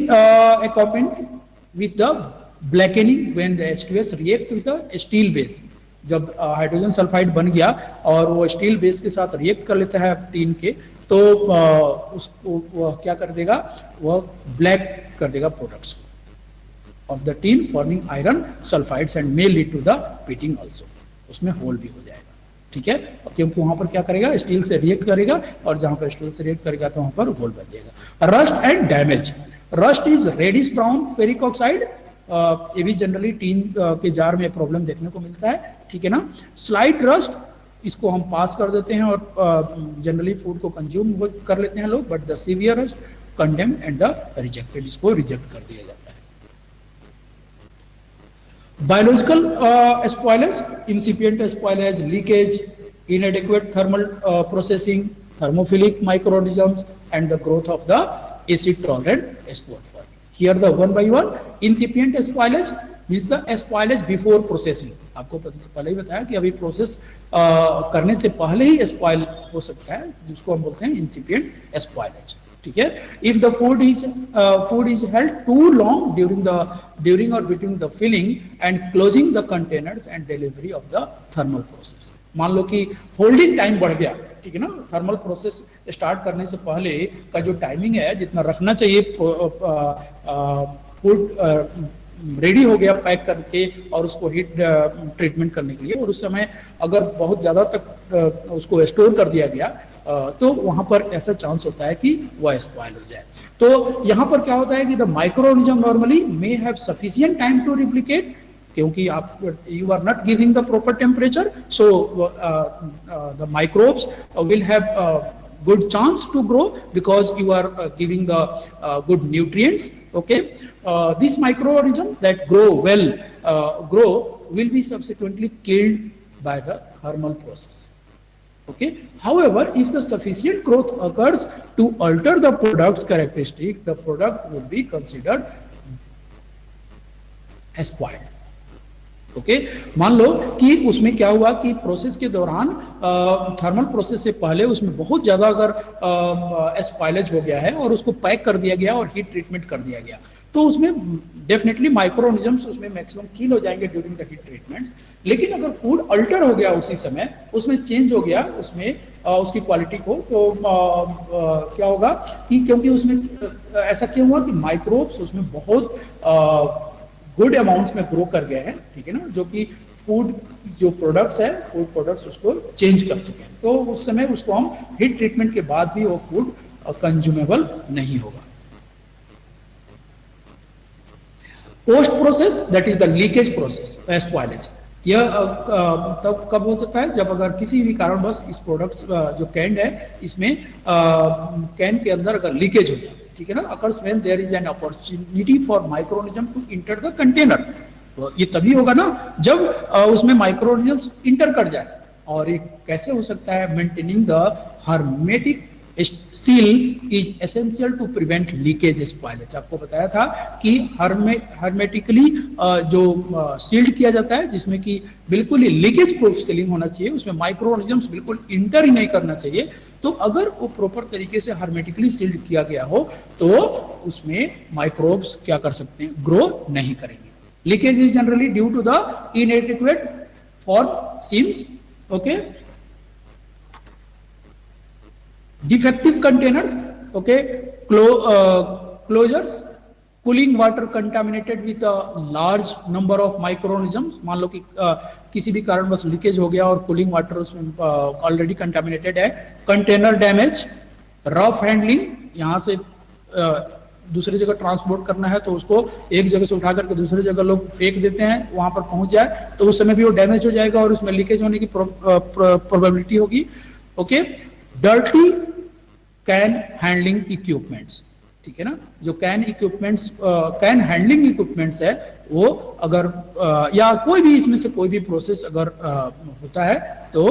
accompanied with the blackening when the H2S react with the steel base। जब हाइड्रोजन सल्फाइड बन गया और वो स्टील बेस के साथ रिएक्ट कर लेता है टीन के, तो उसको वह क्या कर देगा, वह ब्लैक कर देगा products of the tin, forming iron sulphides and may lead to the pitting also, उसमें होल भी हो जाएगा, ठीक है, क्योंकि वहां पर क्या करेगा, स्टील से रिएक्ट करेगा, और जहां पर स्टील से रिएक्ट करेगा तो वहां पर होल बन जाएगा। Rust and damage, rust is reddish brown ferric oxide, ये भी जनरली टीन के जार में प्रॉब्लम देखने को मिलता है, ठीक है ना। स्लाइट रस्ट, इसको हम पास कर देते हैं और जनरली फूड को कंज्यूम कर लेते हैं लोग, but the severe rust condemn and the rejected, इसको रिजेक्ट कर दिया जाता है। Biological spoilage, incipient spoilage, leakage, inadequate thermal processing, thermophilic microorganisms and the growth of the acid tolerant spore form। Here the one by one, incipient spoilage means the spoilage before processing। आपको पहले ही बताया कि अभी process करने से पहले ही spoil हो सकता है, जिसको हम बोलते हैं incipient spoilage, ठीक है। If the food is held too long during or between the filling and closing the containers and delivery of the thermal process। मान लो कि होल्डिंग टाइम बढ़ गया, ठीक है ना, थर्मल प्रोसेस स्टार्ट करने से पहले का जो टाइमिंग है, जितना रखना चाहिए फूड रेडी हो गया पैक करके और उसको हीट ट्रीटमेंट करने के लिए, और उस समय अगर बहुत ज़्यादा तक उसको स्टोर कर दिया गया तो वहाँ पर ऐसा चांस होता है कि वह स्पॉइल हो जाए। तो यहाँ पर क्या होता है कि the microorganism normally may have sufficient time to replicate, क्योंकि आप you are not giving the proper temperature, so the microbes will have good chance to grow because you are giving the good nutrients। Okay, this microorganism that grow will be subsequently killed by the thermal process। Okay, however, if the sufficient growth occurs to alter the product's characteristics, the product will be considered as spoiled। Okay, मान लो कि उसमें क्या हुआ कि process के दौरान thermal process से पहले उसमें बहुत ज़्यादा अगर स्पॉइलेज हो गया है और उसको पैक कर दिया गया और हीट ट्रीटमेंट कर दिया गया, तो उसमें डेफिनेटली माइक्रोऑर्गेनिजम्स उसमें मैक्सिमम किल हो जाएंगे ड्यूरिंग द हीट ट्रीटमेंट्स। लेकिन अगर फूड अल्टर हो गया उसी समय, उसमें चेंज हो गया उसमें उसकी क्वालिटी को, तो क्या होगा कि क्योंकि उसमें ऐसा क्यों हुआ कि माइक्रोब्स उसमें बहुत गुड अमाउंट्स में ग्रो कर गए हैं, ठीक है ना, जो कि फूड जो प्रोडक्ट्स है, फूड प्रोडक्ट्स उसको चेंज कर चुके हैं, तो उस समय उसको हम हीट ट्रीटमेंट के बाद भी वो फूड कंज्यूमेबल नहीं होगा। Post process, that is the leakage process, spoilage. यह तब कब होता है जब अगर किसी भी कारणवश इस प्रोडक्ट जो कैंड है इसमें कैन के अंदर अगर लीकेज हो जाए, ठीक है ना, occurs when there is an opportunity for microorganism to enter the container. तो ये तभी होगा ना जब उसमें माइक्रोऑर्गेनिजम्स इंटर कर जाए। और ये कैसे हो सकता है? Maintaining the hermetic seal is essential to prevent leakage spoilage. आपको बताया था कि हर्मेटिकली जो सील्ड किया जाता है, जिसमें कि बिल्कुल ही लीकेज प्रूफ सीलिंग होना चाहिए, उसमें माइक्रोऑर्गेनिजम्स बिल्कुल इंटर ही नहीं करना चाहिए। तो अगर वो प्रॉपर तरीके से हर्मेटिकली सील्ड किया गया हो तो उसमें माइक्रोब्स क्या कर सकते हैं? ग्रो नहीं करेंगे। Leakage is generally due to the inadequate form seams, okay, defective containers, okay, closures, cooling water contaminated with a large number of microorganisms। मान लो कि किसी भी कारणवश लीकेज हो गया और कूलिंग वाटर उसमें ऑलरेडी कंटामिनेटेड है। कंटेनर डैमेज, रफ हैंडलिंग, यहाँ से दूसरी जगह ट्रांसपोर्ट करना है तो उसको एक जगह से उठा करके दूसरी जगह लोग फेंक देते हैं, वहां पर पहुंच जाए तो उस समय भी वो डैमेज हो जाएगा और उसमें लीकेज होने की प्रोबेबिलिटी होगी। Okay, dirty can handling equipments, ठीक है ना, जो can equipments, can handling equipments है वो अगर या कोई भी इसमें से कोई भी प्रोसेस अगर होता है तो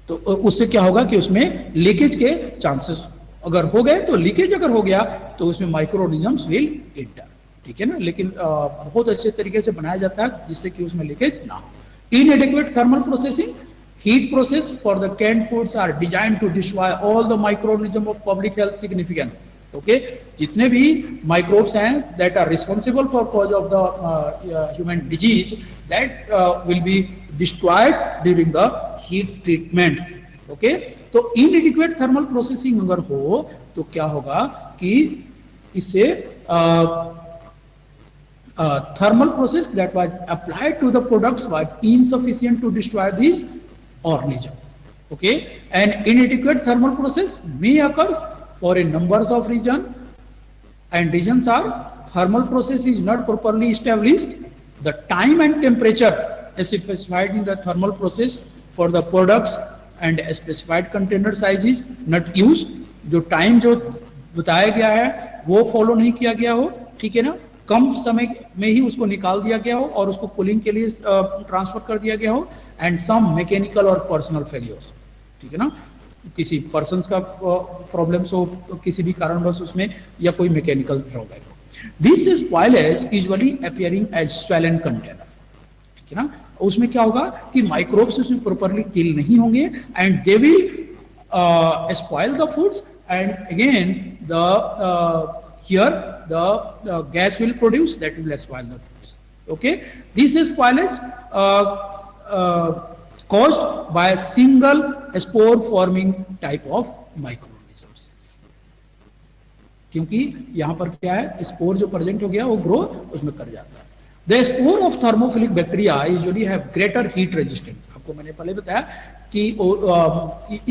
उससे क्या होगा कि उसमें लीकेज के चांसेस अगर हो गए, तो लीकेज अगर हो गया तो उसमें माइक्रोऑर्गेनिजम्स विल इंटर, ठीक है ना। लेकिन बहुत अच्छे तरीके से बनाया जाता है जिससे कि उसमें लीकेज ना हो। इनएडिक्वेट thermal processing, heat process for the canned foods are designed to destroy all the microorganisms of public health significance। okay, जितने भी microbes हैं that are responsible for cause of the human disease that will be destroyed during the heat treatments। okay, तो inadequate thermal processing अगर हो तो क्या होगा कि इससे thermal process that was applied to the products was insufficient to destroy these organism। okay, and inadequate thermal process may occur for a numbers of region, and reasons are thermal process is not properly established, the time and temperature as specified in the thermal process for the products and specified container size is not used। जो time जो बताया गया है वो follow नहीं किया गया हो, ठीक है ना, कम समय में ही उसको निकाल दिया गया हो और उसको कूलिंग के लिए ट्रांसफर कर दिया गया हो, एंड सम मैकेनिकल और पर्सनल फेलियर्स, ठीक है ना, किसी पर्सन का प्रॉब्लम्स हो किसी भी कारणवश उसमें, या कोई मैकेनिकल ड्रॉबैक हो। This spoilage usually appearing as swollen container, ठीक है ना, उसमें क्या होगा कि माइक्रोब्स उसमें प्रॉपर्ली किल नहीं होंगे and they will spoil the foods, and again the here the gas will produce that will spoil the foods। okay, this is spoilage caused by a single spore forming type of microorganisms। क्योंकि यहां पर क्या है, spore जो present हो गया वो grow उसमें कर जाता है। The spore of thermophilic bacteria usually have greater heat resistant. आपको मैंने पहले बताया कि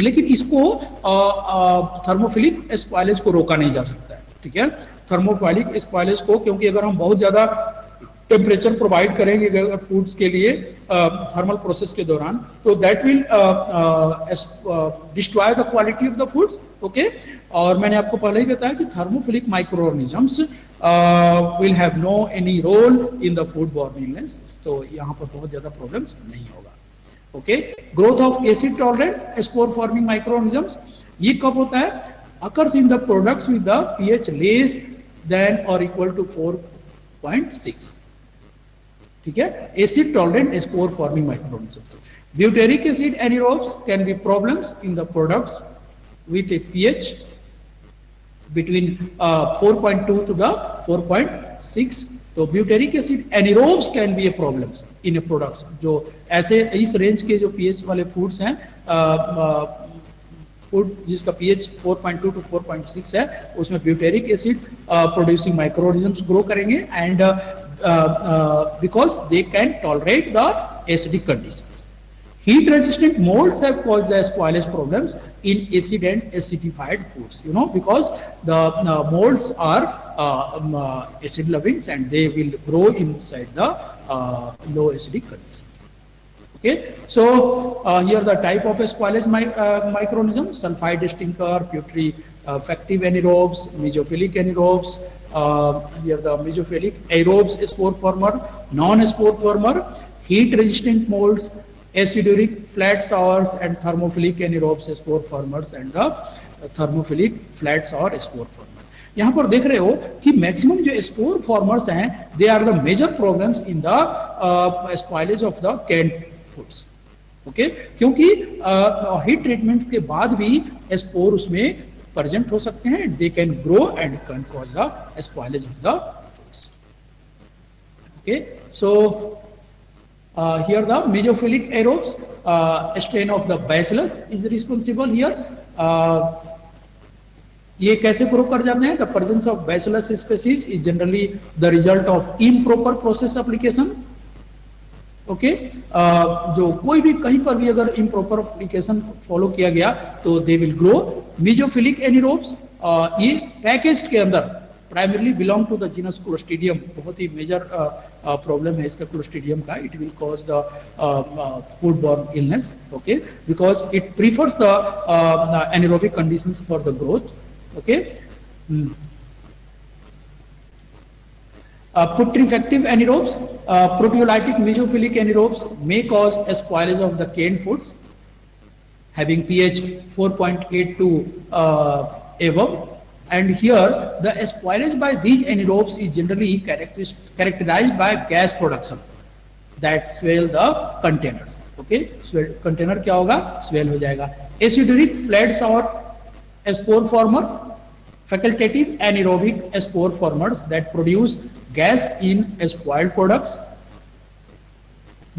लेकिन इसको थर्मोफिलिक स्पॉइलेज को रोका नहीं जा सकता है, ठीक है, थर्मोफाइलिक स्पॉइलेज को, क्योंकि अगर हम बहुत ज्यादा टेम्परेचर प्रोवाइड करेंगे अगर फूड्स के लिए थर्मल प्रोसेस के दौरान, तो that will destroy the quality of the foods. Okay, और मैंने आपको पहले ही बताया कि thermophilic microorganisms will have no any role in the food borne illness, तो यहाँ पर बहुत ज्यादा प्रॉब्लम्स नहीं होगा। Okay, growth of acid tolerant spore forming microorganisms, ये कब होता है? occurs in the products with the pH less than or equal to 4.6, ठीक है, acid tolerant spore forming microorganisms। butyric acid anaerobes can be problems in the products with a pH between 4.2 to the 4.6. तो butyric acid anaerobes can be a problems in a products, जो ऐसे इस range के जो pH वाले foods हैं, food जिसका pH 4.2 to 4.6 है, उसमें butyric acid producing microorganisms grow करेंगे, and because they can tolerate the acidic conditions. Heat resistant molds have caused the spoilage problems in acid and acidified foods, because the molds are acid loving and they will grow inside the low acidic conditions. Okay, so here the type of spoilage microorganisms: sulfide stinker, putrescifactive anaerobes, mesophilic anaerobes. Here the mesophilic aerobes spore former, non-spore former, heat resistant molds, acidic flat sours, and thermophilic anaerobes spore formers, and the thermophilic flat sour spore former. यहाँ पर देख रहे हो कि maximum जो spore formers हैं, they are the major problems in the spoilage of the canned foods. Okay, क्योंकि heat treatment के बाद भी स्पोर उसमें प्रेजेंट हो सकते हैं, they can grow and can cause the spoilage of the foods. Okay, so here the mesophilic aerobes, strain of the bacillus is responsible here. ये कैसे प्रूव कर जाते हैं? The presence of bacillus species is generally the result of improper process application. Okay, जो कोई भी कहीं पर भी अगर improper application फॉलो किया गया तो they will grow. Mesophilic anaerobes, ये पैकेज के अंदर primarily belong to the genus Clostridium. बहुत ही मेजर प्रॉब्लम है इसका क्लोस्ट्रीडियम का. It will cause the food borne illness. Okay, because it prefers the anaerobic conditions for the growth. Okay, putrescifactive anaerobes, proteolytic mesophilic anaerobes may cause a spoilage of the canned foods having pH 4.8 to above. And here the spoilage by these anaerobes is generally characterized by gas production that swell the containers. Okay, swell container क्या होगा? Swell हो जाएगा. Acidic flat sour spore former, facultative anaerobic spore formers that produce gas in spoiled products.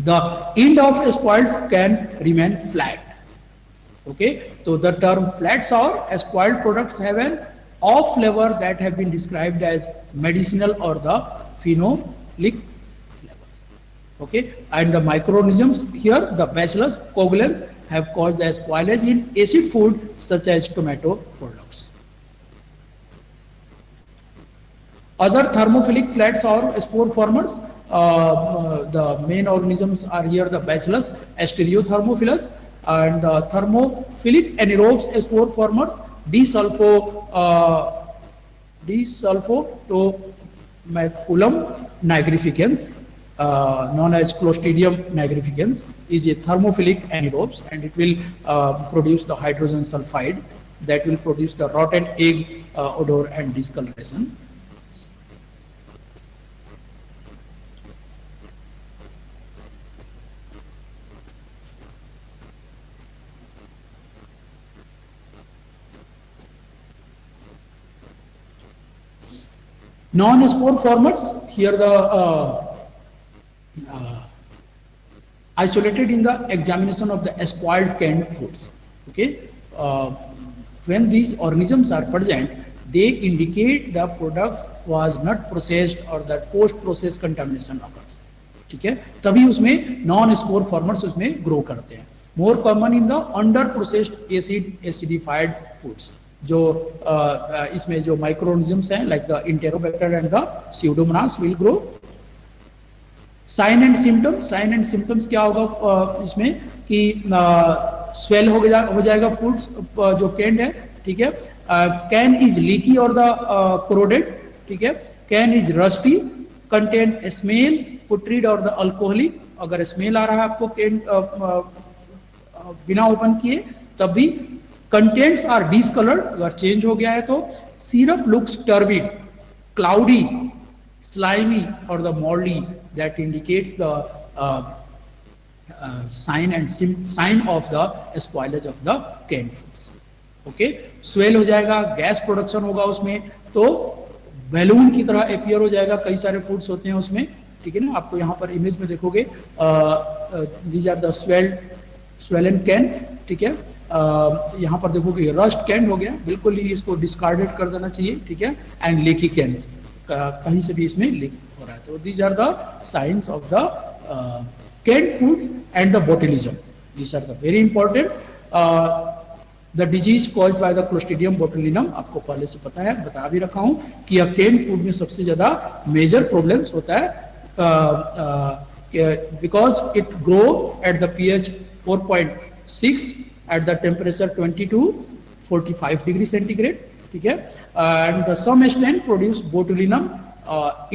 The end of spoils can remain flat. Okay, so the term flat sour spoiled products have an off flavor that have been described as medicinal or the phenolic flavors. Okay, and the microorganisms here, the bacillus coagulans, have caused the spoilage in acid food such as tomato products. Other thermophilic flat sour spore formers, the main organisms are here the bacillus Asteriothermophilus, and the thermophilic anaerobes spore formers, desulfotomaculum nigrificans, known as Clostridium nigrificans, is a thermophilic anaerobes, and it will produce the hydrogen sulfide that will produce the rotten egg odor and discoloration. Non-spore formers, here the isolated in the examination of the spoiled canned foods. Okay, when these organisms are present, they indicate the products was not processed or that post-process contamination occurs. ठीक है, तभी उसमें non-spore formers उसमें grow करते हैं. More common in the under-processed acidified foods. जो इसमें जो माइक्रोऑर्गेनिजम्स हैं like the इंटेरोबैक्टर and the Pseudomonas will grow. Sign and symptoms क्या होगा इसमें कि स्वेल हो जाएगा फूड्स जो कैंड है. ठीक है, कैन इज लीकी और द कोरोडेड. ठीक है, can is rusty, contain smell putrid और द अल्कोहलिक. अगर स्मेल आ रहा है आपको कैंड बिना ओपन किए तब भी. कंटेंट्स आर डिसकलर्ड, अगर चेंज हो गया है तो. Syrup looks turbid, cloudy, slimy और the mouldy, that indicates the sign of the spoilage of the canned foods. Okay, swell हो जाएगा, गैस प्रोडक्शन होगा उसमें, तो बैलून की तरह अपियर हो जाएगा, कई सारे फूड्स होते हैं उसमें, ठीक है ना। आपको यहाँ पर इमेज में देखोगे, these are the swollen can, ठीक है। यहाँ पर देखोगे रस्ट कैन हो गया, बिल्कुल ही इसको डिस्कार्डेड कर देना चाहिए, ठीक है। एंड लीकी कैंस, कहीं से भी इसमें लीक हो रहा है। तो these are the science of the can foods and the botulism, these are the very important. The disease caused by the Clostridium botulinum, आपको पहले से पता है, बता भी रखा हूं कि यह केन फूड में सबसे ज्यादा मेजर प्रॉब्लम्स होता है, because it grow at the pH 4.6 at the temperature 20 to 45 degree centigrade, ठीक है। And the some strain produce botulinum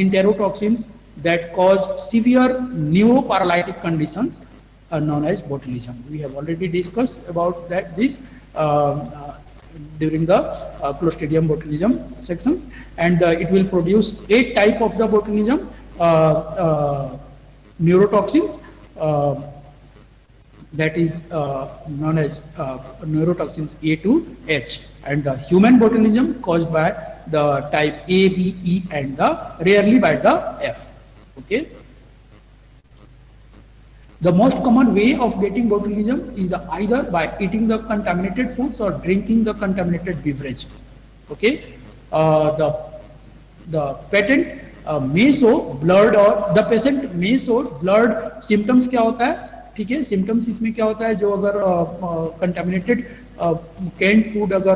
enterotoxin that cause severe neuroparalytic conditions known as botulism. We have already discussed about this during the Clostridium botulism section, and it will produce 8 type of the botulism neurotoxins, that is known as neurotoxins A to H, and the human botulism caused by the type A, B, E, and the rarely by the F. Okay. The most common way of getting botulism is either by eating the contaminated foods or drinking the contaminated beverage. Okay, the patient may show blurred, or the patient may show blurred symptoms. क्या होता है, ठीक है, symptoms इसमें क्या होता है, जो अगर contaminated canned food अगर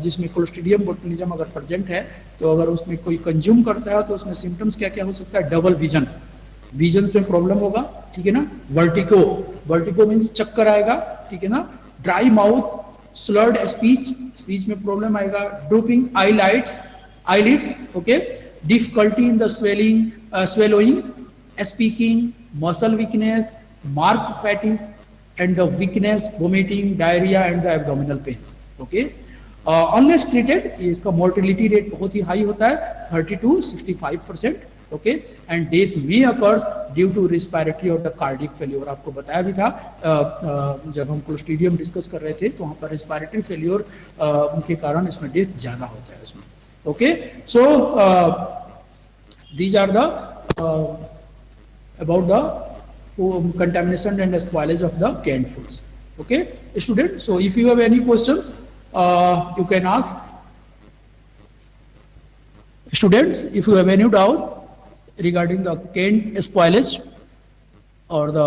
जिसमें क्लोस्ट्रीडियम बोटुलिज्म अगर प्रेजेंट है, तो अगर उसमें कोई कंज्यूम करता है तो उसमें सिम्टम्स क्या क्या हो सकता है, डबल विजन में प्रॉब्लम होगा, ठीक है ना। वर्टिगो मीन्स चक्कर आएगा, ठीक है ना। ड्राई माउथ, स्लर्ड स्पीच में प्रॉब्लम आएगा, drooping eyelids, okay, difficulty in the swallowing, speaking, muscle weakness, marked fatigue, and the weakness, vomiting, diarrhoea and the abdominal pains, okay. Unless treated, इसका mortality rate बहुत ही high होता है, 30 to 65%, okay, and death may occurs due to respiratory और the cardiac failure. आपको बताया भी था जब हम क्लोस्ट्रीडियम डिस्कस कर रहे थे, तो वहाँ पर रेस्पिरेटरी फेल्योर के कारण इसमें डेथ ज्यादा होता है इसमें, okay. So these are the about the contamination and spoilage of the canned foods, okay students. So if you have any questions, you can ask. Students, if you have any doubt regarding the canned spoilage or the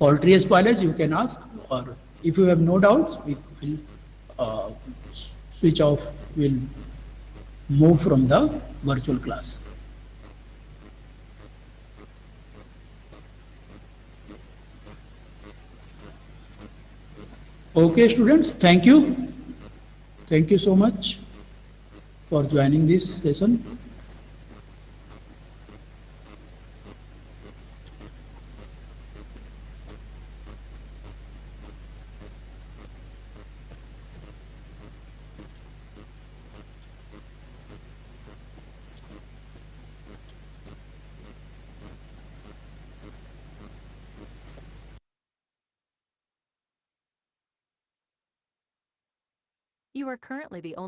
poultry spoilage, you can ask, or if you have no doubts, we will switch off, we'll move from the virtual class. Okay students, thank you so much for joining this session. You are currently the only